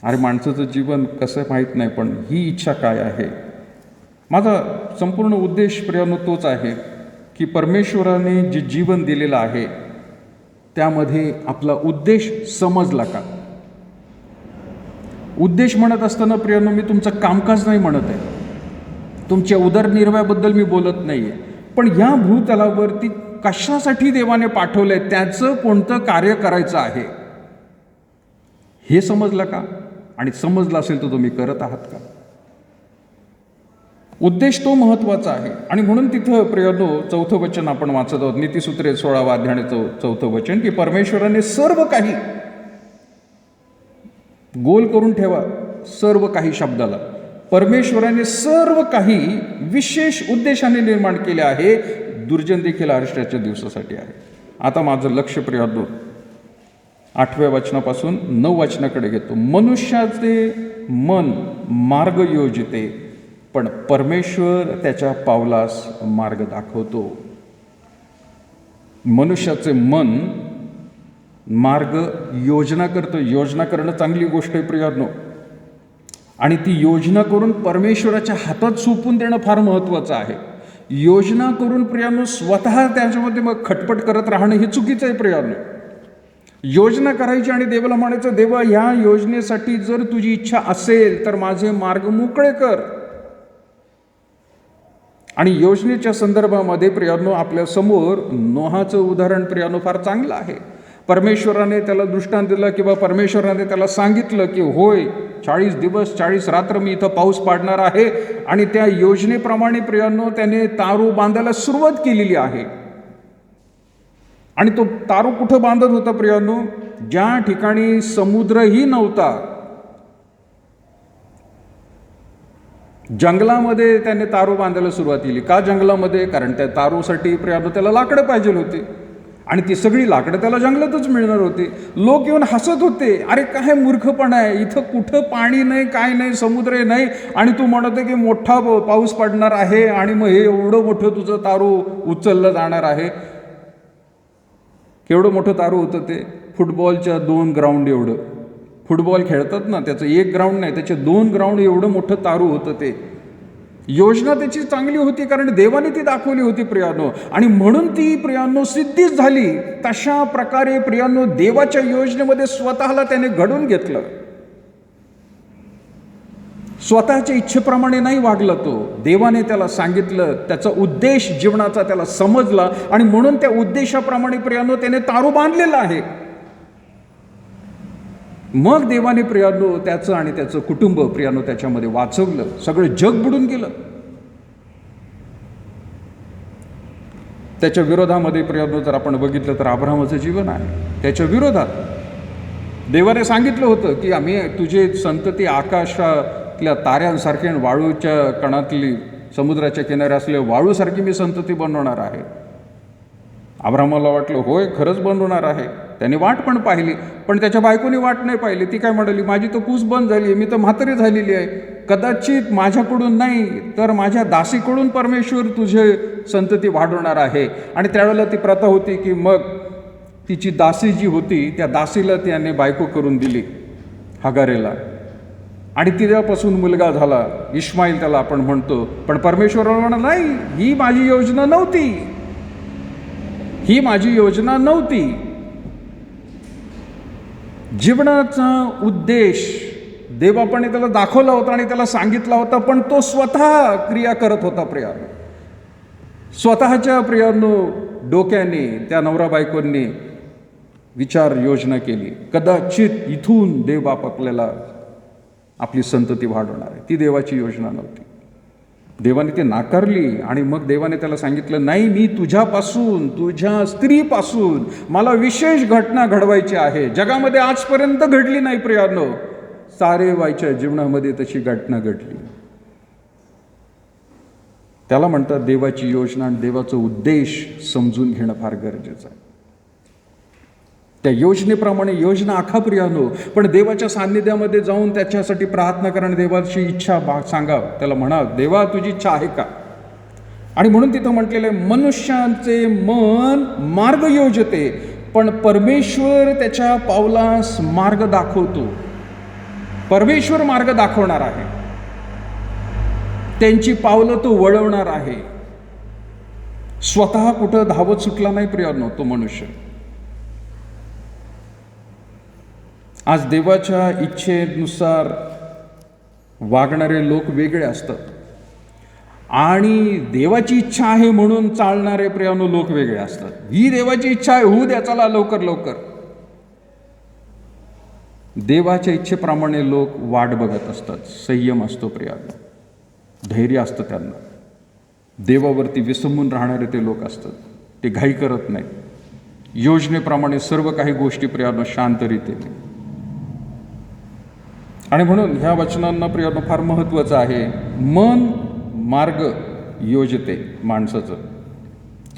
अरे माणसाचं जीवन कसं माहीत नाही, पण ही इच्छा काय आहे? माझा संपूर्ण उद्देश प्रियानो तोच आहे की परमेश्वराने जे जीवन दिलेलं आहे त्यामध्ये आपला उद्देश समजला का? उद्देश म्हणत असताना प्रियानो मी तुमचं कामकाज नाही म्हणत आहे, तुमच्या उदरनिर्वाहाबद्दल मी बोलत नाही आहे. पण या भूतलावरती कशासाठी देवाने पाठवलंय, त्याचं कोणतं कार्य करायचं आहे हे समजलं का? आणि समजलं असेल तर तुम्ही करत आहात का? उद्देश तो महत्त्वाचा आहे. आणि म्हणून तिथं प्रियानो 4थं वचन आपण वाचत आहोत, नीतिसूत्रे 16वा अध्याय 4थं वचन, की परमेश्वराने सर्व काही, गोल करून ठेवा सर्व काही शब्दाला, परमेश्वराने सर्व काही विशेष उद्देशाने निर्माण केले आहे, दुर्जन देखील आरष्ट्याच्या दिवसासाठी आहे. आता माझं लक्ष प्रियानो 8व्या वचनापासून 9 वचनाकडे घेतो. मनुष्याचे मन मार्ग योजिते, पण परमेश्वर त्याच्या पावलास मार्ग दाखवतो. मनुष्याचे मन मार्ग योजना करतो. योजना करणं चांगली गोष्ट आहे प्रियानो, आणि ती योजना करून परमेश्वराच्या हातात सोपवून देणं फार महत्त्वाचं आहे. योजना करून प्रियानो स्वतः त्याच्यामध्ये मग खटपट करत राहणं हे चुकीचं आहे प्रियानो. योजना करायची आणि देवाला म्हणायचं, देवा ह्या योजनेसाठी जर तुझी इच्छा असेल तर माझे मार्ग मोकळे कर. आणि योजनेच्या संदर्भामध्ये प्रियानो आपल्या समोर नोहाचं उदाहरण प्रियानो फार चांगलं आहे. परमेश्वराने त्याला दृष्टांत दिला किंवा परमेश्वराने त्याला सांगितलं की होय 40 दिवस 40 रात्र मी इथं पाऊस पाडणार आहे, आणि त्या योजनेप्रमाणे प्रियानो त्याने तारू बांधायला सुरुवात केलेली आहे. आणि तो तारू कुठं बांधत होता प्रियानो? ज्या ठिकाणी समुद्रही नव्हता, जंगलामध्ये त्याने तारू बांधायला सुरुवात केली. का जंगलामध्ये? कारण त्या तारूसाठी प्रियानो त्याला लाकडं पाहिजे होती, आणि ती सगळी लाकडं त्याला जंगलातच मिळणार होती. लोक येऊन हसत होते, अरे काय मूर्खपणा आहे, इथं कुठं पाणी नाही, काय नाही, समुद्र नाही, आणि तू म्हणत की मोठा पाऊस पडणार आहे आणि मग हे एवढं मोठं तुझं तारू उचललं जाणार आहे. केवढं मोठं तारू होतं ते? फुटबॉलच्या 2 ग्राउंड एवढं. फुटबॉल खेळतात ना, त्याचं 1 ग्राउंड नाही, त्याचे 2 ग्राउंड एवढं मोठं तारू होतं ते. योजना त्याची चांगली होती, कारण देवाने ती दाखवली होती प्रियानो, आणि म्हणून ती प्रियानो सिद्धीच झाली. तशा प्रकारे प्रियानो देवाच्या योजनेमध्ये स्वतःला त्याने घडवून घेतलं. स्वतःच्या इच्छेप्रमाणे नाही वागला तो, देवाने त्याला सांगितलं, त्याचा उद्देश जीवनाचा त्याला समजला, आणि म्हणून त्या उद्देशाप्रमाणे प्रियानो त्याने तारू बांधलेला आहे. मग देवाने प्रियानो त्याचं आणि त्याचं कुटुंब प्रियानो त्याच्यामध्ये वाचवलं. सगळं जग बुडून गेलं. त्याच्या विरोधामध्ये प्रियानो जर आपण बघितलं तर अब्राहामाचं जीवन आहे. त्याच्या विरोधात देवाने सांगितलं होतं की आम्ही तुझे संतती आकाशातल्या ताऱ्यांसारखे, वाळूच्या कणातली, समुद्राच्या किनाऱ्या असलेल्या वाळूसारखी मी संतती बनवणार आहे. अब्राहामाला वाटलं होय खरंच बनवणार आहे. त्याने वाट पण पाहिली, पण त्याच्या बायकोनी वाट नाही पाहिली. ती काय म्हणाली, माझी तर कूस बंद झाली आहे, मी तर म्हातारी झालेली आहे, कदाचित माझ्याकडून नाही तर माझ्या दासीकडून परमेश्वर तुझे संतती वाढवणार आहे. आणि त्यावेळेला ती प्रथा होती की मग तिची दासी जी होती त्या दासीला त्याने बायको करून दिली, हगारेला, आणि तिच्यापासून मुलगा झाला, इश्माईल त्याला आपण म्हणतो. पण परमेश्वर म्हणाला नाही, ही माझी योजना नव्हती, ही माझी योजना नव्हती. जीवनाचा उद्देश देवापणे त्याला दाखवला होता आणि त्याला सांगितला होता, पण तो स्वतः क्रिया करत होता. प्रियानो, स्वतःच्या प्रियानो डोक्याने त्या नवरा बायकोंनी विचार योजना केली. कदाचित इथून देव बाप आपल्याला आपली संतती वाढवणार आहे. ती देवाची योजना नव्हती. देवाने ते नाकारली आणि मग देवाने त्याला सांगितलं, नाही, मी तुझ्यापासून, तुझ्या स्त्रीपासून मला विशेष घटना घडवायची आहे. जगामध्ये आजपर्यंत घडली नाही प्रियानो. सारेबाईच्या जीवनामध्ये तशी घटना घडली. त्याला म्हणतात देवाची योजना आणि देवाचा उद्देश समजून घेणं फार गरजेचं आहे. त्या योजनेप्रमाणे योजना आखा प्रियानो, पण देवाच्या सान्निध्यामध्ये जाऊन त्याच्यासाठी प्रार्थना करा आणि देवाची इच्छा सांगा. त्याला म्हणा, देवा तुझी इच्छा आहे का? आणि म्हणून तिथं म्हटलेलं आहे, मनुष्याचे मन मार्ग योजते, पण परमेश्वर त्याच्या पावलास मार्ग दाखवतो. परमेश्वर मार्ग दाखवणार आहे, त्यांची पावलं तो वळवणार आहे. स्वतः कुठं धावत सुटला नाही प्रियानो तो मनुष्य. आज देवाच्या इच्छेनुसार वागणारे लोक वेगळे असतात आणि देवाची इच्छा आहे म्हणून चालणारे प्रियानो लोक वेगळे असतात. ही देवाची इच्छा आहे, होऊ द्या, चला लवकर लवकर. देवाच्या इच्छेप्रमाणे लोक वाट बघत असतात. संयम असतो प्रियानो, धैर्य असतं त्यांना. देवावरती विसंबून राहणारे ते लोक असतात. ते घाई करत नाहीत. योजनेप्रमाणे सर्व काही गोष्टी प्रियानो शांतरितेने. आणि म्हणून ह्या वचनांना प्रियानो फार महत्त्वाचं आहे. मन मार्ग योजते माणसाचं,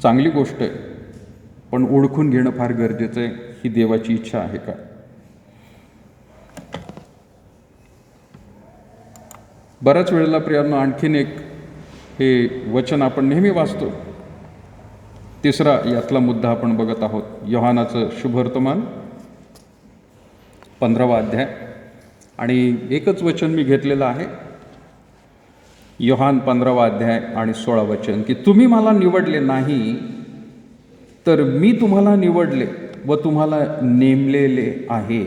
चांगली गोष्ट आहे, पण ओळखून घेणं फार गरजेचं आहे. ही देवाची इच्छा आहे का? बऱ्याच वेळेला प्रियानो आणखीन एक हे वचन आपण नेहमी वाचतो. तिसरा यातला मुद्दा आपण बघत आहोत. योहानाचं शुभवर्तमान 15वा अध्याय, आणि एकच वचन मी घेतलेलं आहे. योहान 15वा अध्याय आणि 16 वचन, की तुम्ही मला निवडले नाही, तर मी तुम्हाला निवडले व तुम्हाला नेमलेले आहे.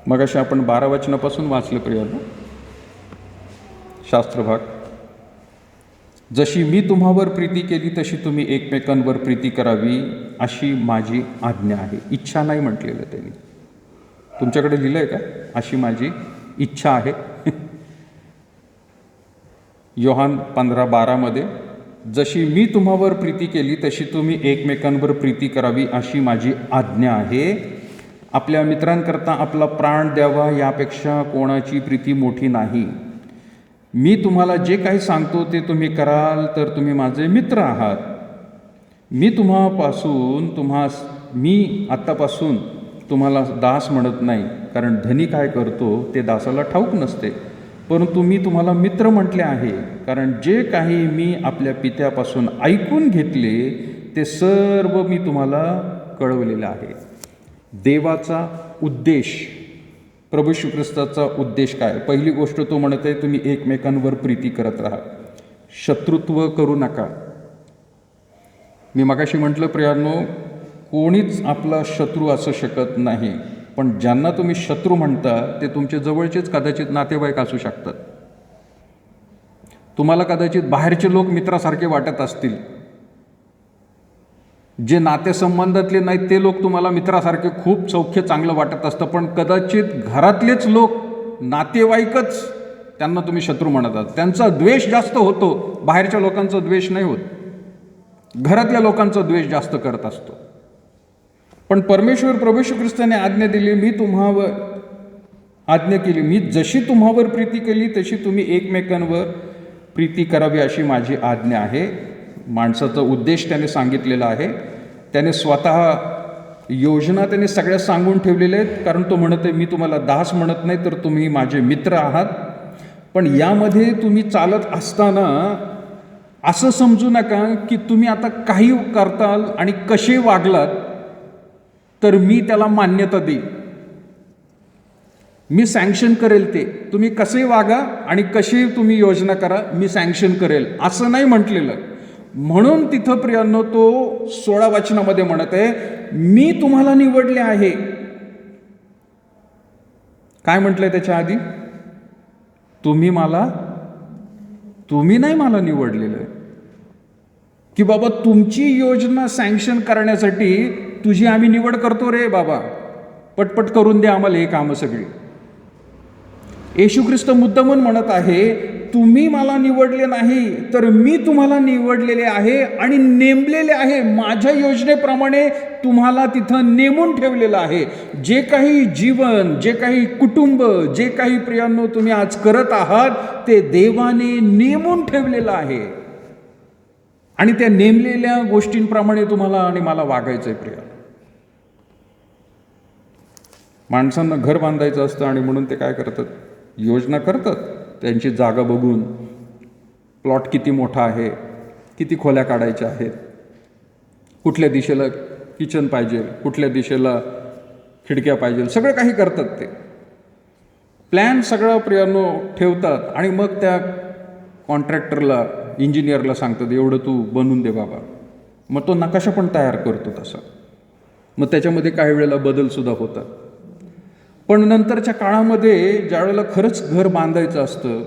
मगाशी आपण 12 वचनापासून वाचलं प्रियानो शास्त्रभाग. जशी मी तुम्हावर प्रीती केली तशी तुम्ही एकमेकांवर प्रीती करावी, अशी माझी आज्ञा आहे. इच्छा नाही म्हटलेलं त्यांनी. तुमच्याकडे लिहिलं आहे का? अशी माझी इच्छा आहे. योहान 15:12 जशी मी तुम्हावर प्रीती केली तशी तुम्ही एकमेकांवर प्रीती करावी, अशी माझी आज्ञा आहे. आपल्या मित्रांकरता आपला प्राण द्यावा, यापेक्षा कोणाची प्रीती मोठी नाही. मी तुम्हाला जे काही सांगतो ते तुम्ही कराल तर तुम्ही माझे मित्र आहात. मी आत्तापासून तुम्हाला दास म्हणत नाही, कारण धनी काय करतो ते दासाला ठाऊक नसते. परंतु मी तुम्हाला मित्र म्हटले आहे, कारण जे काही मी आपल्या पित्यापासून ऐकून घेतले ते सर्व मी तुम्हाला कळवलेलं आहे. देवाचा उद्देश, प्रभू श्री ख्रिस्ताचा उद्देश काय? पहिली गोष्ट तो म्हणत आहे, तुम्ही एकमेकांवर प्रीती करत राहा, शत्रुत्व करू नका. मी मगाशी म्हटलं प्रियानो, कोणीच आपला शत्रू असू शकत नाही, पण ज्यांना तुम्ही शत्रू म्हणता ते तुमचे जवळचेच कदाचित नातेवाईक असू शकतात. तुम्हाला कदाचित बाहेरचे लोक मित्रासारखे वाटत असतील, जे नातेसंबंधातले नाहीत ते लोक तुम्हाला मित्रासारखे खूप सौख्य चांगलं वाटत असतं, पण कदाचित घरातलेच लोक, नातेवाईकच त्यांना तुम्ही शत्रू म्हणत आहात. त्यांचा द्वेष जास्त होतो, बाहेरच्या लोकांचा द्वेष नाही होत. घरातल्या लोकांचा द्वेष जास्त करत असतो. पण परमेश्वर प्रभू श्री ख्रिस्ताने आज्ञा दिली, मी जशी तुम्हावर प्रीती केली तशी तुम्ही एकमेकांवर प्रीती करावी, अशी माझी आज्ञा आहे. माणसाचा उद्देश त्याने सांगितलेला आहे. त्याने स्वतः योजना त्याने सगळ्या सांगून ठेवलेल्या आहेत, कारण तो म्हणत आहे मी तुम्हाला दास म्हणत नाही तर तुम्ही माझे मित्र आहात. पण यामध्ये तुम्ही चालत असताना असं समजू नका की तुम्ही आता काही करताल आणि कसे वागलात तर मी त्याला मान्यता देईन, मी सँक्शन करेल. ते तुम्ही कसे वागा आणि कशी तुम्ही योजना करा मी सँक्शन करेल असं नाही म्हटलेलं. म्हणून तिथं प्रियांनो तो 16 वचनामध्ये म्हणत आहे मी तुम्हाला निवडले आहे. काय म्हटलंय त्याच्या आधी? तुम्ही नाही मला निवडलेलं आहे की बाबा तुमची योजना सँक्शन करण्यासाठी तुझी आम्ही निवड करतो रे बाबा, पटपट करून द्या आम्हाला हे कामं सगळी. येशू ख्रिस्त मुद्दामून म्हणत आहे तुम्ही मला निवडले नाही तर मी तुम्हाला निवडलेले आहे आणि नेमलेले आहे. माझ्या योजनेप्रमाणे तुम्हाला तिथं नेमून ठेवलेलं आहे. जे काही जीवन, जे काही कुटुंब, जे काही प्रियांनो तुम्ही आज करत आहात ते देवाने नेमून ठेवलेलं आहे आणि त्या नेमलेल्या गोष्टींप्रमाणे तुम्हाला आणि मला वागायचंय. प्रिया माणसांना घर बांधायचं असतं आणि म्हणून ते काय करतात, योजना करतात. त्यांची जागा बघून प्लॉट किती मोठा आहे, किती खोल्या काढायच्या आहेत, कुठल्या दिशेला किचन पाहिजे, कुठल्या दिशेला खिडक्या पाहिजे, सगळं काही करतात. ते प्लॅन सगळं प्रियांनो ठेवतात आणि मग त्या कॉन्ट्रॅक्टरला, इंजिनियरला सांगतात एवढं तू बनवून दे बाबा. मग तो नकाशा पण तयार करतो तसा. मग त्याच्यामध्ये काही वेळेला बदलसुद्धा होतात. पण नंतरच्या काळामध्ये ज्या वेळेला खरंच घर बांधायचं असतं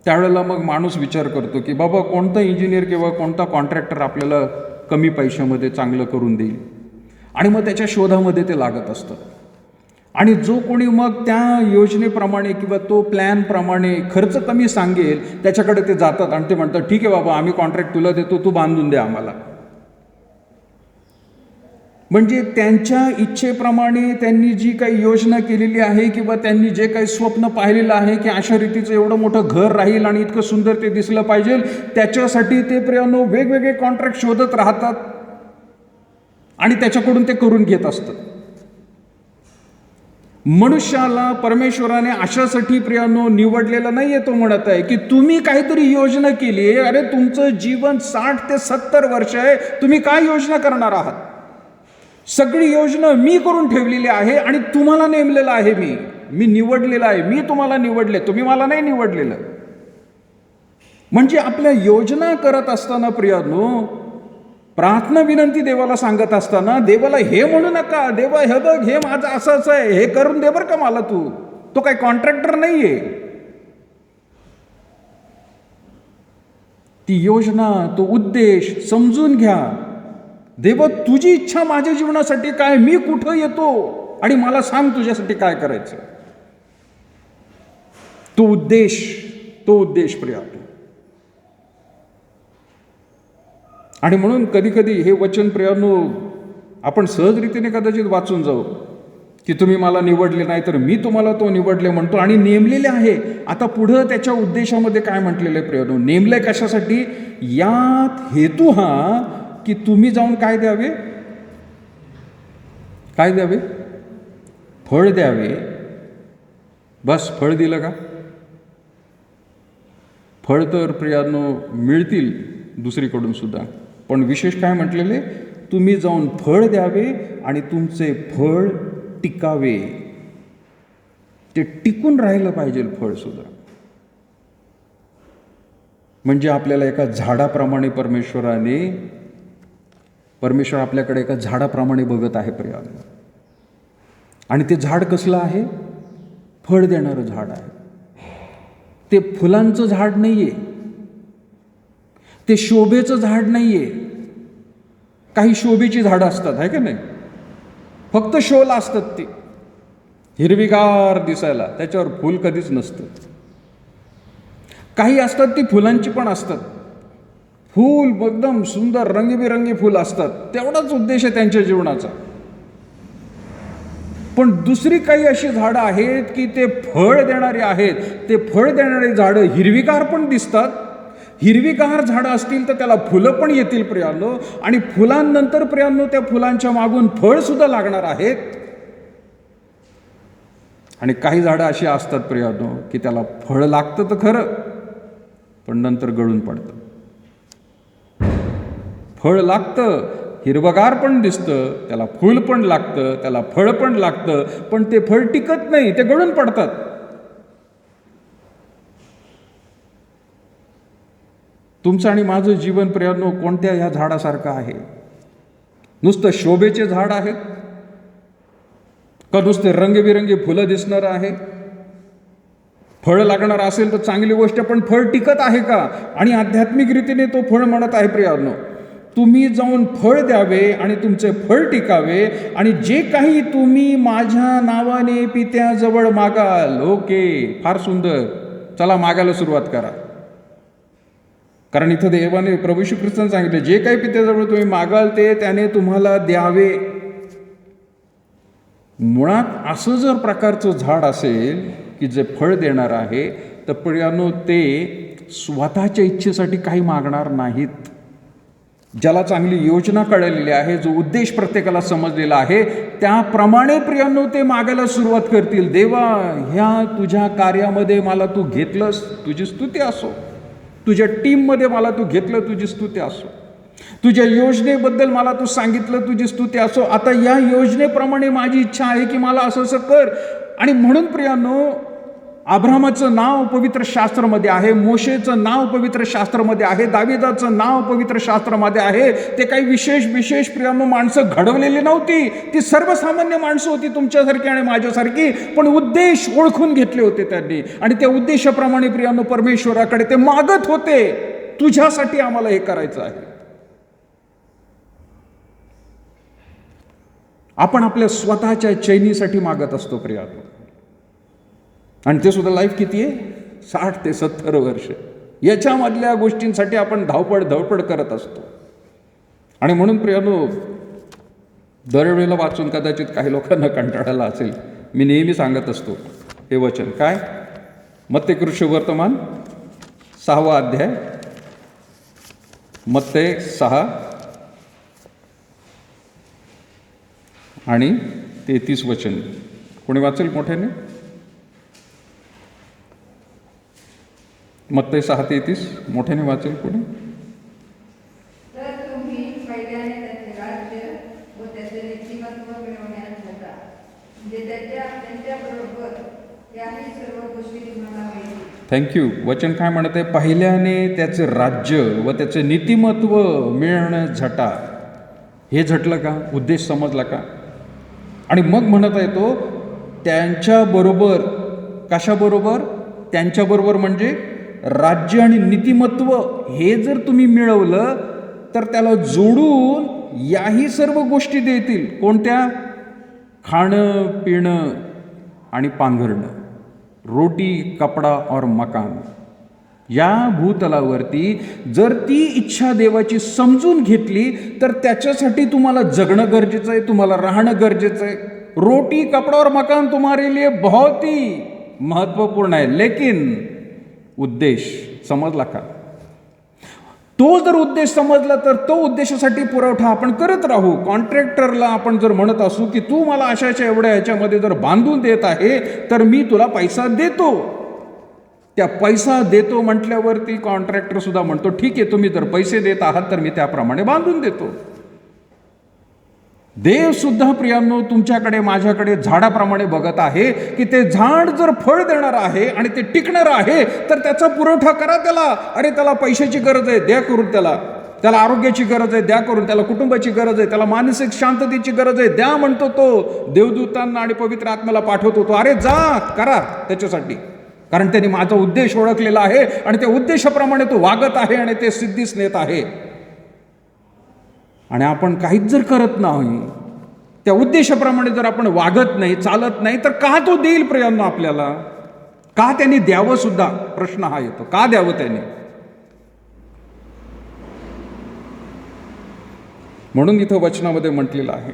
त्यावेळेला मग माणूस विचार करतो की बाबा कोणता इंजिनियर किंवा कोणता कॉन्ट्रॅक्टर आपल्याला कमी पैशामध्ये चांगलं करून देईल आणि मग त्याच्या शोधामध्ये ते लागत असतात. आणि जो कोणी मग त्या योजनेप्रमाणे किंवा तो प्लॅनप्रमाणे खर्च कमी सांगेल त्याच्याकडे ते जातात आणि ते म्हणतात ठीक आहे बाबा आम्ही कॉन्ट्रॅक्ट तुला देतो, तू बांधून दे आम्हाला. म्हणजे त्यांच्या इच्छेप्रमाणे त्यांनी जी काही योजना केलेली आहे किंवा त्यांनी जे काही स्वप्न पाहिलेलं आहे की अशा रीतीचं एवढं मोठं घर राहील आणि इतकं सुंदर ते दिसलं पाहिजे, त्याच्यासाठी ते प्रियांनो वेगवेगळे कॉन्ट्रॅक्ट शोधत राहतात आणि त्याच्याकडून ते करून घेत असतात. मनुष्याला परमेश्वराने अशासाठी प्रियांनो निवडलेलं नाहीये. तो म्हणत आहे की तुम्ही काहीतरी योजना केली आहे, अरे तुमचं जीवन 60 ते 70 वर्ष आहे, तुम्ही काय योजना करणार आहात? सगळी योजना मी करून ठेवलेली आहे आणि तुम्हाला नेमलेलं आहे. मी निवडलेलं आहे. मी तुम्हाला निवडले, तुम्ही मला नाही निवडलेलं. म्हणजे आपल्या योजना करत असताना प्रियांनो, प्रार्थना विनंती देवाला सांगत असताना देवाला हे म्हणू नका देवा हे बघ हे माझं असंच आहे, हे करून दे बरं का मला तू. तो काही कॉन्ट्रॅक्टर नाहीये. ती योजना, तो उद्देश समजून घ्या. देवा तुझी इच्छा माझ्या जीवनासाठी काय, मी कुठं येतो आणि मला सांग तुझ्यासाठी काय करायचं. तो उद्देश प्रिया. आणि म्हणून कधी कधी हे वचन प्रियांनो आपण सहजरीतीने कदाचित वाचून जाऊ की तुम्ही मला निवडले नाही तर मी तुम्हाला तो निवडले म्हणतो आणि नेमलेले आहे. आता पुढं त्याच्या उद्देशामध्ये काय म्हटलेलं आहे प्रियांनो, नेमलंय कशासाठी? यात हेतू हा की तुम्ही जाऊन काय द्यावे, फळ द्यावे. बस फळ दिलं का? फळ तर प्रियांनो मिळतील दुसरीकडून सुद्धा, पण विशेष काय म्हटलेले, तुम्ही जाऊन फळ द्यावे आणि तुमचे फळ टिकावे. ते टिकून राहिलं पाहिजे फळ सुद्धा. म्हणजे आपल्याला एका झाडाप्रमाणे परमेश्वर आपल्याकडे एका झाडाप्रमाणे बघत आहे प्रियांनो. आणि ते झाड कसलं आहे? फळ देणारं झाड आहे. ते फुलांचं झाड नाहीये, ते शोभेचं झाड नाहीये. काही शोभेची झाडं असतात आहे का नाही, फक्त शोला असतात, ती हिरवीगार दिसायला, त्याच्यावर फुल कधीच नसतं. काही असतात ती फुलांची पण असतात, फूल एकदम सुंदर रंगीबिरंगी फुल असतात, तेवढाच उद्देश आहे त्यांच्या जीवनाचा. पण दुसरी काही अशी झाडं आहेत की ते फळ देणारी आहेत. ते फळ देणारी झाडं हिरवीगार पण दिसतात, हिरवीगार झाडं असतील तर त्याला फुलं पण येतील प्रियांनो, आणि फुलांनंतर प्रियांनो त्या फुलांच्या मागून फळ सुद्धा लागणार आहेत. आणि काही झाडं अशी असतात प्रियांनो की त्याला फळ लागतं तर खरं, पण नंतर गळून पडतं. फळ लागतं, हिरवगार पण दिसतं, त्याला फूल पण लागतं, त्याला फळ पण लागतं, पण ते फळ टिकत नाही, ते गळून पडतात. तुमचं आणि माझं जीवन प्रियांनो कोणत्या ह्या झाडासारखं आहे? नुसतं शोभेचे झाड आहेत का नुसते रंगबिरंगी फुलं दिसणार आहे? फळ लागणार असेल तर चांगली गोष्ट, पण फळ टिकत आहे का? आणि आध्यात्मिक रीतीने तो फळ म्हणत आहे प्रियांनो, तुम्ही जाऊन फळ द्यावे आणि तुमचे फळ टिकावे, आणि जे काही तुम्ही माझ्या नावाने पित्याजवळ मागाल, ओके, फार सुंदर, चला मागायला सुरुवात करा. कारण इथं देवाने, प्रभू श्री ख्रिस्ताने सांगितले, जे काही पित्याजवळ तुम्ही मागाल ते त्याने तुम्हाला द्यावे. मुळात असं जर प्रकारचं झाड असेल की जे फळ देणार आहे, तर प्रियांनो ते स्वतःच्या इच्छेसाठी काही मागणार नाहीत. ज्याला चांगली योजना कळलेली आहे, जो उद्देश प्रत्येकाला समजलेला आहे, त्याप्रमाणे प्रियांनो ते मागायला सुरुवात करतील. देवा, ह्या तुझ्या कार्यामध्ये मला तू घेतलंस, तुझी स्तुती असो. तुझ्या टीममध्ये मला तू घेतलं, तुझी स्तुती असो. तुझ्या योजनेबद्दल मला तू सांगितलं, तुझी स्तुती असो. आता या योजनेप्रमाणे माझी इच्छा आहे की मला असं असं कर. आणि म्हणून प्रियांनो, अब्राहमाचं नाव पवित्र शास्त्रामध्ये आहे, मोशेचं नाव पवित्र शास्त्रामध्ये आहे, दाविदाचं नाव पवित्र शास्त्रामध्ये आहे. ते काही विशेष प्रियांनो माणसं घडवलेली नव्हती, ती सर्वसामान्य माणसं होती, तुमच्यासारखी आणि माझ्यासारखी, पण उद्देश ओळखून घेतले होते त्यांनी. आणि त्या उद्देशाप्रमाणे प्रियांनो परमेश्वराकडे ते मागत होते, तुझ्यासाठी आम्हाला हे करायचं आहे. आपण आपल्या स्वतःच्या चैनीसाठी मागत असतो प्रियांनो, आणि ते सुद्धा लाईफ किती आहे? 60 ते 70 वर्ष. याच्यामधल्या गोष्टींसाठी आपण धावपळ करत असतो. आणि म्हणून प्रियांनो, दरवेळेला वाचून कदाचित काही लोकांना कंटाळायला असेल, मी नेहमी सांगत असतो हे वचन. काय? मत्तेय शुभवर्तमान 6वा अध्याय, मत्तेय 6 आणि 33 वचन. कोणी वाचेल मोठ्याने? मत्तेय 6:33 मोठ्याने वाचेल कोणी? तर तुम्ही पहिल्याने त्याचे राज्य व त्याचे नीतिमत्व मिळवण्यात होता, म्हणजे त्यांच्याबरोबर याही सर्व गोष्टी तुम्हाला मिळतील. थँक्यू. वचन काय म्हणत आहे? पहिल्याने त्याचे राज्य व त्याचे नीतिमत्व मिळणं झटा. हे झटलं का? उद्देश समजला का? आणि मग म्हणत आहे तो त्यांच्याबरोबर. कशाबरोबर? त्यांच्याबरोबर म्हणजे राज्य आणि नीतिमत्व हे जर तुम्ही मिळवलं तर त्याला जोडून याही सर्व गोष्टी देतील. कोणत्या? खाणं पिणं आणि पांघरणं, रोटी कपडा और मकान. या भूतलावरती जर ती इच्छा देवाची समजून घेतली तर त्याच्यासाठी तुम्हाला जगणं गरजेचं आहे, तुम्हाला राहणं गरजेचं आहे. रोटी कपडा और मकान तुम्हारे लिए बहुत ही महत्वपूर्ण है, लेकिन उद्देश समजला का? तो जर उद्देश समजला तर तो उद्देशासाठी पुरवठा आपण करत राहू. कॉन्ट्रॅक्टरला आपण जर म्हणत असू की तू मला अशाच्या एवढ्या ह्याच्यामध्ये जर बांधून देत आहे तर मी तुला पैसा देतो. त्या पैसा देतो म्हटल्यावरती कॉन्ट्रॅक्टर सुद्धा म्हणतो ठीक आहे, तुम्ही जर पैसे देत आहात तर मी त्याप्रमाणे बांधून देतो. देव सुद्धा प्रियांनो तुमच्याकडे माझ्याकडे झाडाप्रमाणे बघत आहे की ते झाड जर फळ देणार आहे आणि ते टिकणार आहे तर त्याचा पुरवठा करा त्याला. अरे त्याला पैशाची गरज आहे, द्या करून. त्याला आरोग्याची गरज आहे, द्या करून. त्याला कुटुंबाची गरज आहे, त्याला मानसिक शांततेची गरज आहे, द्या म्हणतो तो. देवदूतांना आणि पवित्र आत्म्याला पाठवतो तो, अरे जा करा त्याच्यासाठी. कारण त्यांनी माझा उद्देश ओळखलेला आहे आणि त्या उद्देशाप्रमाणे तो वागत आहे आणि ते सिद्धीस नेत आहे. आणि आपण काहीच जर करत नाही, त्या उद्देशाप्रमाणे जर आपण वागत नाही, चालत नाही, तर का तो देईल प्रियांनो आपल्याला? का त्यांनी द्यावं सुद्धा प्रश्न हा येतो. का द्यावं त्यांनी? म्हणून इथं वचनामध्ये म्हटलेलं आहे,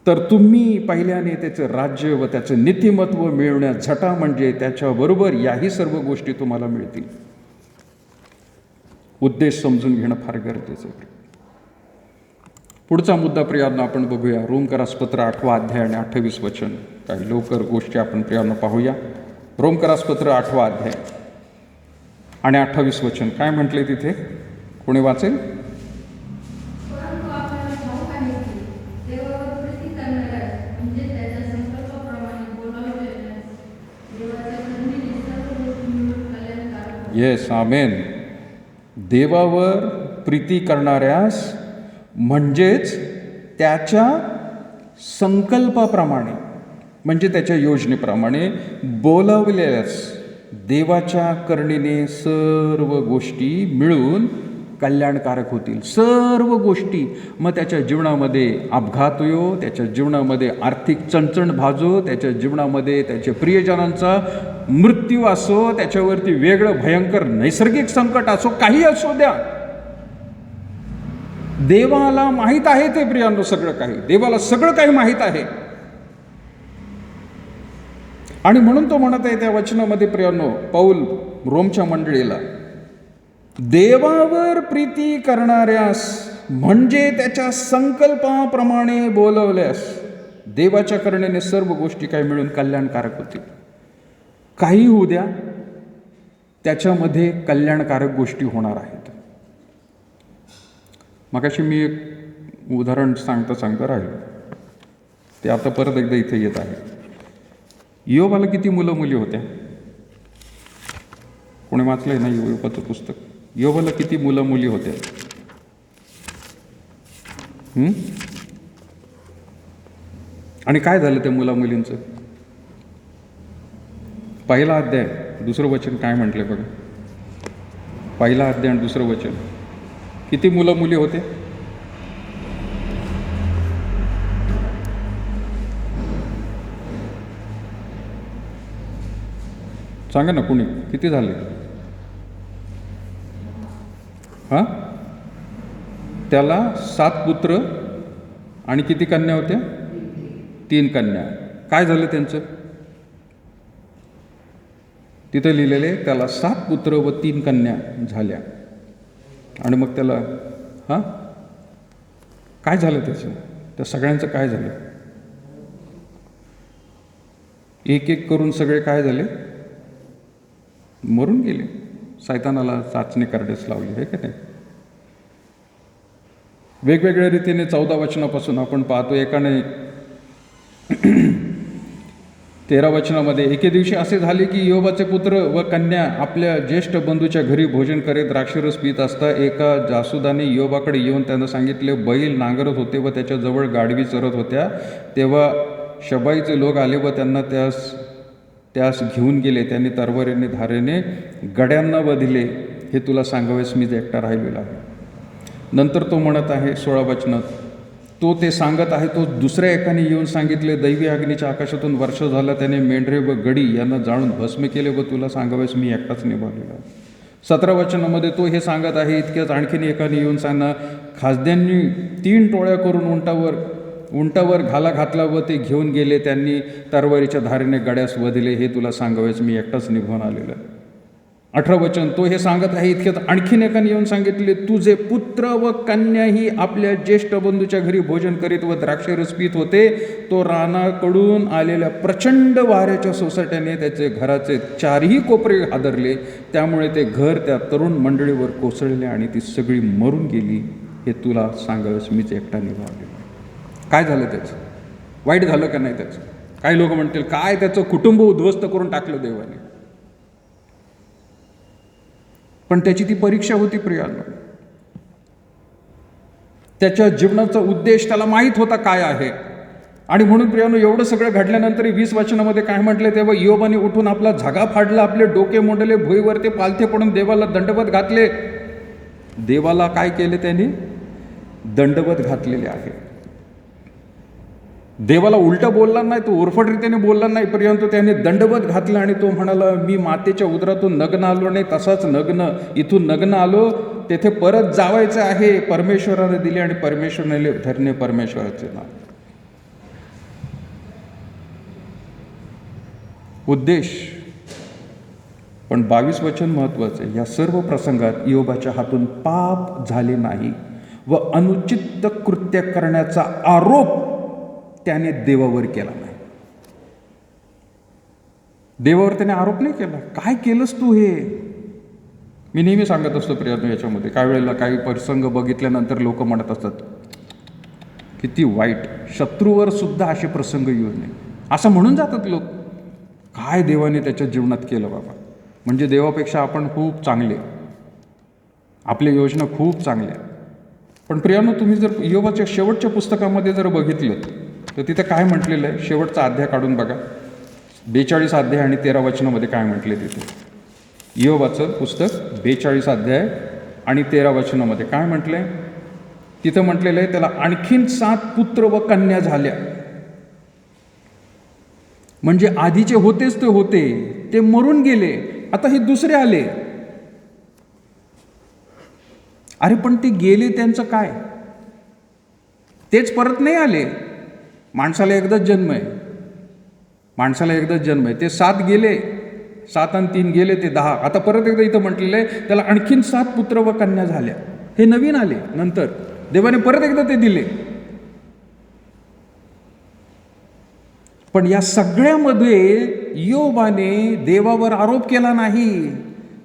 तर तुम्ही पहिल्याने त्याचं राज्य व त्याचं नीतिमत्व मिळवण्यात झटा, म्हणजे त्याच्याबरोबर याही सर्व गोष्टी तुम्हाला मिळतील. उद्देश समजून घेणं फार गरजेचं आहे. पुढचा मुद्दा प्रियांनो आपण बघूया. रोमकरासपत्र 8वा अध्याय आणि 28 वचन. काही लवकर गोष्टी आपण प्रियांनो पाहूया. रोमकरासपत्र 8वा अध्याय आणि 28 वचन काय म्हटले तिथे? कोणी वाचेल? परंतु आपल्याला ठाऊक आहे की देवावर प्रीती करणाऱ्यास म्हणजे त्याच्या संकल्पाप्रमाणे बोलावलेल्यास देवाच्या करुणेने सर्व गोष्टी मिळून कल्याणकारक होतात. येस, आमेन. देवावर प्रीती करणाऱ्यास म्हणजेच त्याच्या संकल्पाप्रमाणे म्हणजे त्याच्या योजनेप्रमाणे बोलावलेल्यास देवाच्या करुणेने सर्व गोष्टी मिळून कल्याणकारक होतील. सर्व गोष्टी. मग त्याच्या जीवनामध्ये अपघात येऊ, त्याच्या जीवनामध्ये आर्थिक चणचण भाजो, त्याच्या जीवनामध्ये त्याच्या प्रियजनांचा मृत्यू असो, त्याच्यावरती वेगळं भयंकर नैसर्गिक संकट असो, काही असो द्या, देवाला माहीत आहे ते प्रियांनो सगळं काही. देवाला सगळं काही माहीत आहे. आणि म्हणून तो म्हणत आहे त्या वचनामध्ये प्रियांनो, पौल रोमच्या मंडळीला, देवावर प्रीती करणाऱ्यास म्हणजे त्याच्या संकल्पाप्रमाणे बोलवल्यास देवाच्या करुणेने सर्व गोष्टी काही मिळून कल्याणकारक होतील. काही होऊ द्या, त्याच्यामध्ये कल्याणकारक गोष्टी होणार आहेत. मगाशी मी एक उदाहरण सांगता राहिलो, ते आता परत एकदा इथे येत आहे. योबाला किती मुलं मुली होत्या? कोणी वाचलंय ना योबाचं पुस्तक? योबाला किती मुलं मुली होत्या? आणि काय झालं त्या मुला मुलींचं? पहिला अध्याय 2रं वचन काय म्हटलंय बघा. पहिला अध्याय आणि 2रं वचन. किती मुलं मुली होते? सांगा ना कुणी, किती झाले? हां, त्याला 7 पुत्र आणि किती कन्या होत्या? 3 कन्या. काय झालं त्यांचं? तिथं लिहिलेले त्याला 7 पुत्र व 3 कन्या झाल्या. आणि मग त्याला काय झालं त्याचं? त्या सगळ्यांचं काय झालं? एक एक करून सगळे काय झाले? मरून गेले. सैतानाला चाचणी करडेच लावली आहे का नाही? वेगवेगळ्या रीतीने 14 वचनापासून आपण पाहतो. एकाने 13 वचनामध्ये, एके दिवशी असे झाले की योबाचे पुत्र व कन्या आपल्या ज्येष्ठ बंधूच्या घरी भोजन करीत द्राक्षरस पीत असता एका जासुदाने योबाकडे येऊन त्यांना सांगितले, बैल नांगरत होते व त्याच्याजवळ गाढवी चरत होत्या. तेव्हा शबाईचे लोक आले व त्यांना त्यास घेऊन गेले. त्यांनी तरवारीने धारेने गड्यांना वधिले. हे तुला सांगावेस मी एकटा राहिलेला आहे. नंतर तो म्हणत आहे 16 वचनात, तो ते सांगत आहे तो दुसऱ्या एकाने येऊन सांगितले, दैवी अग्नीच्या आकाशातून वर्ष झाला त्याने मेंढरे व गडी यांना जाळून भस्म केले व तुला सांगावेस मी एकटाच निभावलेला आहे. 17 वचनामध्ये तो हे सांगत आहे. इतक्याच आणखीन एकाने येऊन सांगा, खासद्यांनी 3 टोळ्या करून उंटावर घाला घातला व ते घेऊन गेले. त्यांनी तरवारीच्या धारेने गड्यास वधिले. हे तुला सांगावेस मी एकटाच निघून आलेला. 18 वचन, तो हे सांगत आहे. इतक्यात आणखीन एकाने येऊन सांगितले, तुझे पुत्र व कन्याही आपल्या ज्येष्ठ बंधूच्या घरी भोजन करीत व द्राक्षरस पीत होते. तो रानाकडून आलेल्या प्रचंड वाऱ्याच्या सोसाट्याने त्याचे घराचे 4ही कोपरे हादरले. त्यामुळे ते घर त्या तरुण मंडळीवर कोसळले आणि ती सगळी मरून गेली. हे तुला सांगावेस मीच एकटा निभावले. काय झालं त्याचं? वाईट झालं का नाही त्याचं? काही लोक म्हणतील, काय त्याचं कुटुंब उद्ध्वस्त करून टाकलं देवाने. पण त्याची ती परीक्षा होती प्रियांनो. त्याच्या जीवनाचा उद्देश त्याला माहीत होता काय आहे. आणि म्हणून प्रियांनो, एवढं सगळं घडल्यानंतर 20 वचनामध्ये काय म्हटले, तेव्हा योबाने उठून आपला झगा फाडला, आपले डोके मोडले, भुईवरती पालथे पडून देवाला दंडवत घातले. देवाला काय केले त्याने? दंडवत घातलेले आहे. देवाला उलटं बोलला नाही, तो उरफटरीतीने बोलला नाही, परंतु त्याने दंडवत घातला. आणि तो म्हणाला, मी मातेच्या उदरातून नग्न आलो नाही, तसाच इथून नग्न आलो. तेथे परत जावायचं आहे. परमेश्वराने दिले आणि परमेश्वराने धरणे परमेश्वराचे नाव. उद्देश पण 22 वचन महत्त्वाचं आहे. या सर्व प्रसंगात इयोबाच्या हातून पाप झाले नाही व अनुचित कृत्य करण्याचा आरोप त्याने देवावर केला नाही. देवावर त्याने आरोप नाही केला. काय केलंस तू हे? मी नेहमी सांगत असतो प्रियानो, याच्यामध्ये काही वेळेला काही प्रसंग बघितल्यानंतर लोक म्हणत असतात किती वाईट, शत्रूवर सुद्धा असे प्रसंग येऊ नये असं म्हणून जातात लोक. काय देवाने त्याच्या जीवनात केलं बाबा, म्हणजे देवापेक्षा आपण खूप चांगले, आपल्या योजना खूप चांगल्या. पण प्रियानो, तुम्ही जर इयोबाच्या शेवटच्या पुस्तकामध्ये जर बघितलं तर तिथं काय म्हटलेलं आहे, शेवटचा अध्याय काढून बघा, 42 अध्याय आणि 13 वचनामध्ये काय म्हटले तिथे. इयोबाचं पुस्तक 42 अध्याय आणि 13 वचनामध्ये काय म्हटलंय तिथं म्हटलेलं आहे, त्याला आणखीन 7 पुत्र व कन्या झाल्या. म्हणजे आधीचे होतेच ते होते, ते मरून गेले, आता हे दुसरे आले. अरे पण ते गेले त्यांचं काय? तेच परत नाही आले. माणसाला एकदाच जन्म आहे, माणसाला एकदाच जन्म आहे. ते 7 गेले, 7 आणि 3 गेले, ते 10. आता परत एकदा इथं म्हटलेलं आहे त्याला आणखीन 7 पुत्र व कन्या झाल्या. हे नवीन आले, नंतर देवाने परत एकदा ते दिले. पण या सगळ्यामध्ये इयोबाने देवावर आरोप केला नाही.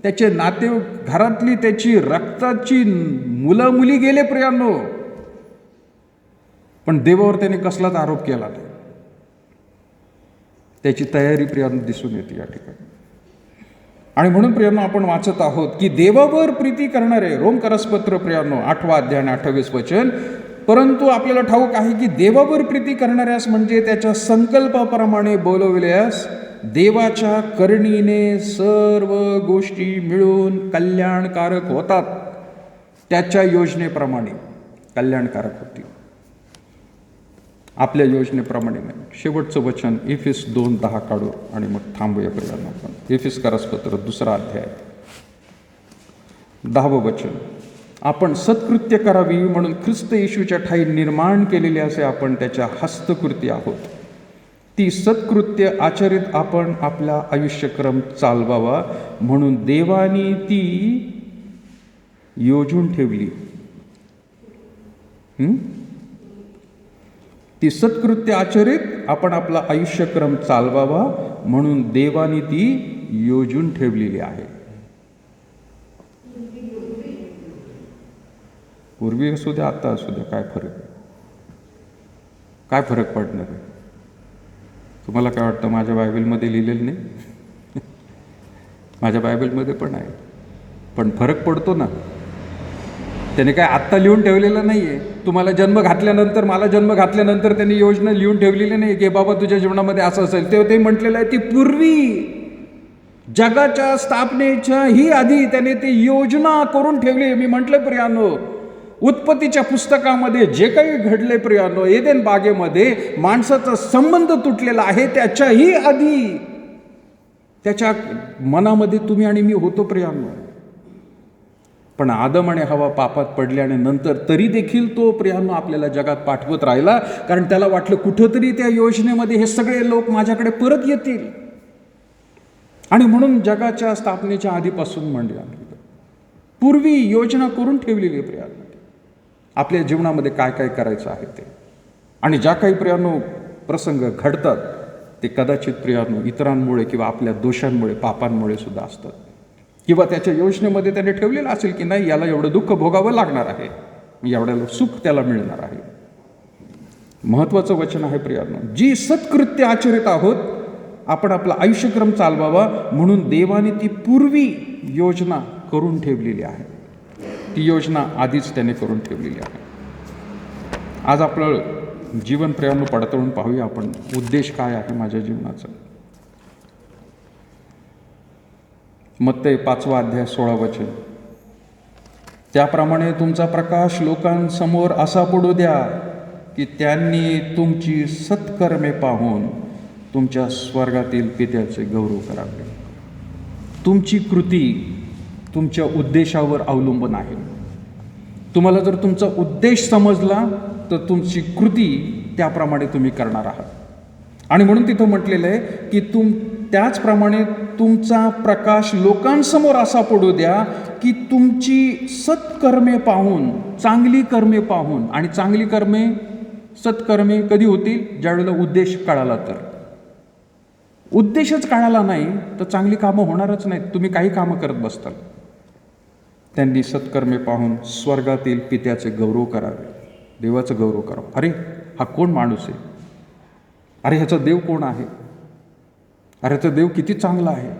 त्याचे नाते, घरातली त्याची रक्ताची मुलं मुली गेले प्रियांनो, पण देवावर त्याने कसलाच आरोप केला नाही. त्याची तयारी प्रियांनो दिसून येते या ठिकाणी. आणि म्हणून प्रियांनो आपण वाचत आहोत की देवावर प्रीती करणारे, रोमकरसपत्र प्रियांनो 8 अध्याय आणि 28 वचन, परंतु आपल्याला ठाऊक आहे की देवावर प्रीती करणाऱ्यास म्हणजे त्याच्या संकल्पाप्रमाणे बोलवल्यास देवाच्या करणीने सर्व गोष्टी मिळून कल्याणकारक होतात. त्याच्या योजनेप्रमाणे कल्याणकारक होतील, आपल्या योजनेप्रमाणे नाही. शेवटचं वचन एफेस 2:10 काढू आणि मग थांबूया प्रियांनो आपण. एफेसकरसपत्र 2 अध्याय 10 वचन, आपण सत्कृत्य करावी म्हणून ख्रिस्त येशूच्या ठाई निर्माण केलेले असे आपण त्याच्या हस्तकृती आहोत. ती सत्कृत्य आचरित आपण आपला आयुष्यक्रम चालवावा म्हणून देवाने ती योजून ठेवली. ती सत्कृत्य आचरित आपण आपला आयुष्यक्रम चालवावा म्हणून देवाने ती योजून ठेवलेली आहे. पूर्वी असू द्या, आता असू द्या, काय फरक आहे? काय फरक पडणार आहे? तुम्हाला काय वाटतं माझ्या बायबलमध्ये लिहिलेलं नाही? माझ्या बायबलमध्ये पण आहे, पण फरक पडतो ना. त्याने काय आत्ता लिहून ठेवलेलं नाही आहे. तुम्हाला जन्म घातल्यानंतर, मला जन्म घातल्यानंतर त्यांनी योजना लिहून ठेवलेली नाही की बाबा तुझ्या जीवनामध्ये असं असेल. ते म्हटलेलं आहे ती पूर्वी जगाच्या स्थापनेच्या ही आधी त्याने ती योजना करून ठेवली. मी म्हटलं प्रियानो, उत्पत्तीच्या पुस्तकामध्ये जे काही घडले प्रियानो, एदेन बागेमध्ये माणसाचा संबंध तुटलेला आहे त्याच्याही आधी त्याच्या मनामध्ये तुम्ही आणि मी होतो प्रियानो. पण आदम आणि हवा पापात पडले आणि नंतर तरी देखील तो प्रियानो आपल्याला जगात पाठवत राहिला, कारण त्याला वाटलं कुठंतरी त्या योजनेमध्ये हे सगळे लोक माझ्याकडे परत येतील. आणि म्हणून जगाच्या स्थापनेच्या आधीपासून म्हणले पूर्वी योजना करून ठेवलेली प्रियानो आपल्या जीवनामध्ये काय काय करायचं आहे ते. आणि ज्या काही प्रियानो प्रसंग घडतात ते कदाचित प्रियानो इतरांमुळे किंवा आपल्या दोषांमुळे, पापांमुळे सुद्धा असतात. किंवा त्याच्या योजनेमध्ये त्याने ठेवलेलं असेल की नाही, याला एवढं दुःख भोगावं लागणार आहे, एवढ्याला सुख त्याला मिळणार आहे. महत्त्वाचं वचन आहे प्रियानो, जी सत्कृत्य आचरित आहोत आपण आपला आयुष्यक्रम चालवावा म्हणून देवाने ती पूर्वी योजना करून ठेवलेली आहे. ती योजना आधीच त्याने करून ठेवलेली आहे. आज आपलं जीवन प्रियानो पडताळून पाहूया आपण, उद्देश काय आहे माझ्या जीवनाचा. मत्तई 5 अध्याय 16 वचन, त्याप्रमाणे तुमचा प्रकाश लोकांसमोर असा पडू द्या की त्यांनी तुमची सत्कर्मे पाहून तुमच्या स्वर्गातील पित्याचे गौरव करावे. तुमची कृती तुमच्या उद्देशावर अवलंबून आहे. तुम्हाला जर तुमचा उद्देश समजला तर तुमची कृती त्याप्रमाणे तुम्ही करणार आहात. आणि म्हणून तिथं म्हटलेलं आहे की त्याचप्रमाणे तुमचा प्रकाश लोकांसमोर असा पडू द्या की तुमची सत्कर्मे पाहून, चांगली कर्मे पाहून, आणि चांगली कर्मे, सत्कर्मे कधी होतील? ज्यावेळेला उद्देश कळाला तर. उद्देशच कळाला नाही तर चांगली कामं होणारच नाहीत. तुम्ही काही कामं करत बसताल. त्यांनी सत्कर्मे पाहून स्वर्गातील पित्याचे गौरव करावे, देवाचं गौरव करावं. अरे हा कोण माणूस आहे? अरे ह्याचा देव कोण आहे? अरे ह्याचा देव किती चांगला आहे,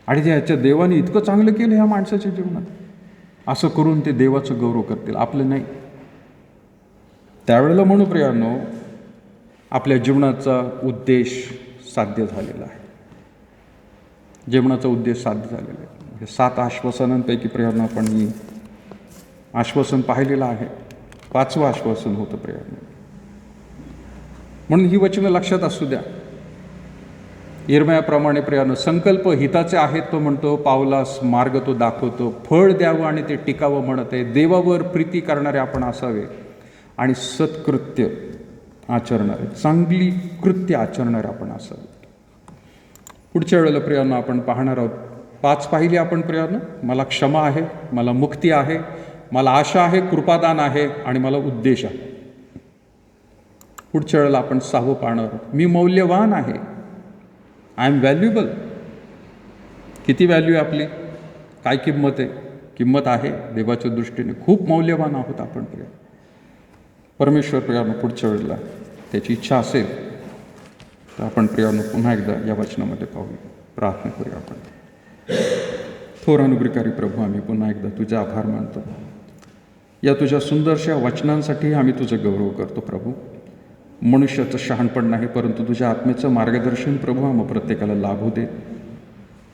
आणि ह्याच्या देवाने इतकं चांगलं केलं ह्या माणसाच्या जीवनात, असं करून ते देवाचं गौरव करतील, आपलं नाही. त्यावेळेला म्हणू प्रियांनो, आपल्या जीवनाचा उद्देश साध्य झालेला आहे. जीवनाचा उद्देश साध्य झालेला आहे. 7 आश्वासनांपैकी प्रियांनो आपण मी आश्वासन पाहिलेलं आहे. 5वं आश्वासन होतं प्रियांनो. म्हणून ही वचनं लक्षात असू द्या. यिर्मयाप्रमाणे प्रियांनो, संकल्प हिताचे आहेत तो म्हणतो, पावलास मार्ग तो दाखवतो, फळ द्यावं आणि ते टिकावं म्हणत आहे. देवावर प्रीती करणारे आपण असावे आणि सत्कृत्य आचरणारे, चांगली कृत्य आचरणारे आपण असावे. पुढच्या वेळेला प्रियांनो आपण पाहणार आहोत. 5 पाहिली आपण प्रियांनो. मला क्षमा आहे, मला मुक्ती आहे, मला आशा आहे, कृपादान आहे, आणि मला उद्देश आहे. पुढच्या वेळेला आपण 6वं पाहणार आहोत. मी मौल्यवान आहे. I am valuable. किती व्हॅल्यू आहे आपली? काय किंमत आहे? किंमत आहे देवाच्या दृष्टीने. खूप मौल्यवान आहोत आपण प्रिय. परमेश्वर प्रियानो पुढच्या वेळेला त्याची इच्छा असेल तर आपण प्रियानो पुन्हा एकदा या वचनामध्ये पाहूया. प्रार्थना करूया आपण. थोर अनुग्रहकारी प्रभू, आम्ही पुन्हा एकदा तुझे आभार मानतो. या तुझ्या सुंदरशा वचनांसाठी आम्ही तुझं गौरव करतो प्रभू. मनुष्याचं शहाणपण नाही, परंतु तुझ्या आत्म्याचं मार्गदर्शन प्रभू आम्हा प्रत्येकाला लाभू दे.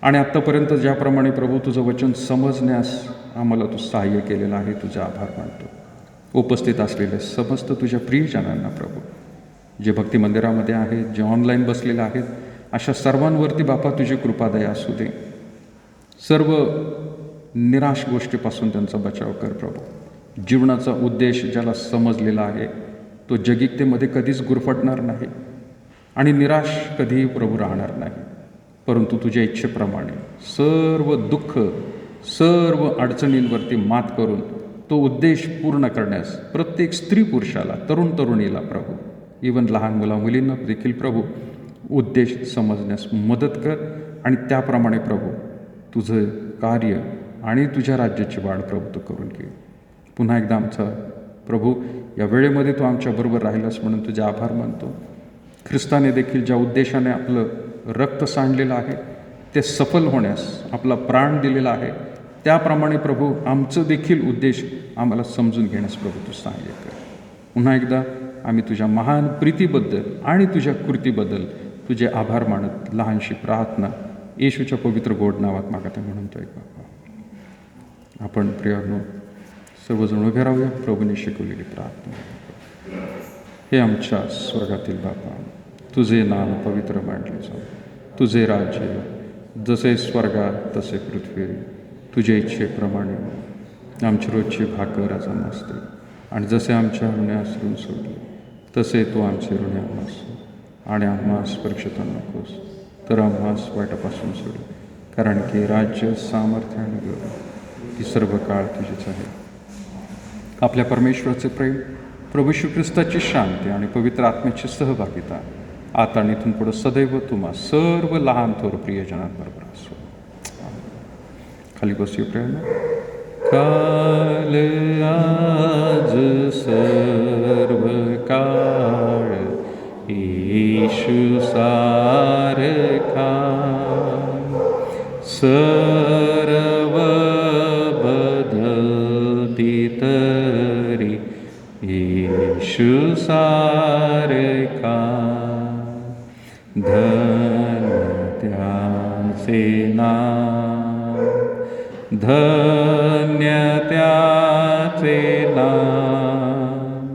आणि आत्तापर्यंत ज्याप्रमाणे प्रभू तुझं वचन समजण्यास आम्हाला तू सहाय्य केलेलं आहे, तुझे आभार मानतो. उपस्थित असलेले समस्त तुझ्या प्रियजनांना प्रभू, जे भक्ती मंदिरामध्ये आहेत, जे ऑनलाईन बसलेले आहेत, अशा सर्वांवरती बापा तुझी कृपादया असू दे. सर्व निराश गोष्टीपासून त्यांचा बचाव कर प्रभू. जीवनाचा उद्देश ज्याला समजलेला आहे तो जगिकतेमध्ये कधीच गुरफटणार नाही आणि निराश कधीही प्रभू राहणार नाही, परंतु तुझ्या इच्छेप्रमाणे सर्व दुःख, सर्व अडचणींवरती मात करून तो उद्देश पूर्ण करण्यास प्रत्येक स्त्री पुरुषाला, तरुण तरुणीला प्रभू, इवन लहान मुला मुलींना देखील प्रभू उद्देश समजण्यास मदत कर. आणि त्याप्रमाणे प्रभू तुझं कार्य आणि तुझ्या राज्याची वाढ प्रभू तू करून घे. पुन्हा एकदा आमचा प्रभू या वेळेमध्ये तू आमच्याबरोबर राहिलास म्हणून तुझे आभार मानतो. ख्रिस्ताने देखील ज्या उद्देशाने आपलं रक्त सांडलेलं आहे ते सफल होण्यास आपला प्राण दिलेला आहे, त्याप्रमाणे प्रभू आमचं देखील उद्देश आम्हाला समजून घेण्यास प्रभू तू सहाय्य कर. पुन्हा एकदा आम्ही तुझ्या महान प्रीतीबद्दल आणि तुझ्या कृतीबद्दल तुझे आभार मानत लहानशी प्रार्थना येशूच्या पवित्र गोड नावात मागत आहे म्हणून तो एक बाबा. आपण प्रियांनो सर्वजण उभे राहूया. प्रभूने शिकवलेली प्रार्थना. हे आमच्या स्वर्गातील बापा, तुझे नाव पवित्र मानले जाऊ. तुझे राज्य जसे स्वर्गात तसे पृथ्वीवर. तुझ्या इच्छेप्रमाणे आमची रोजची भाकर आज आम्हास दे, आणि जसे आमच्या ऋणे असरून सोडले तसे तू आमचे ऋणे आम्हास सोड. आणि आम्हास परीक्षेत नकोस, तर आम्हास वाईटापासून सोड. कारण की राज्य, सामर्थ्य आणि गौरव ही सर्व काळ तुझीच आहे. आपल्या परमेश्वराचे प्रेम, प्रभू येशू ख्रिस्ताची शांती आणि पवित्र आत्म्याची सहभागिता आता आणि इथून पुढे सदैव तुम्हा सर्व लहान थोर प्रियजनांबरोबर असो. खाली बसूया प्रेरणा. काल आज सर्व काळ येशू सारखा, सर्व बदलती तरी येशू सारखा. धन्य त्याचे नाम, धन्य त्याचे नाम.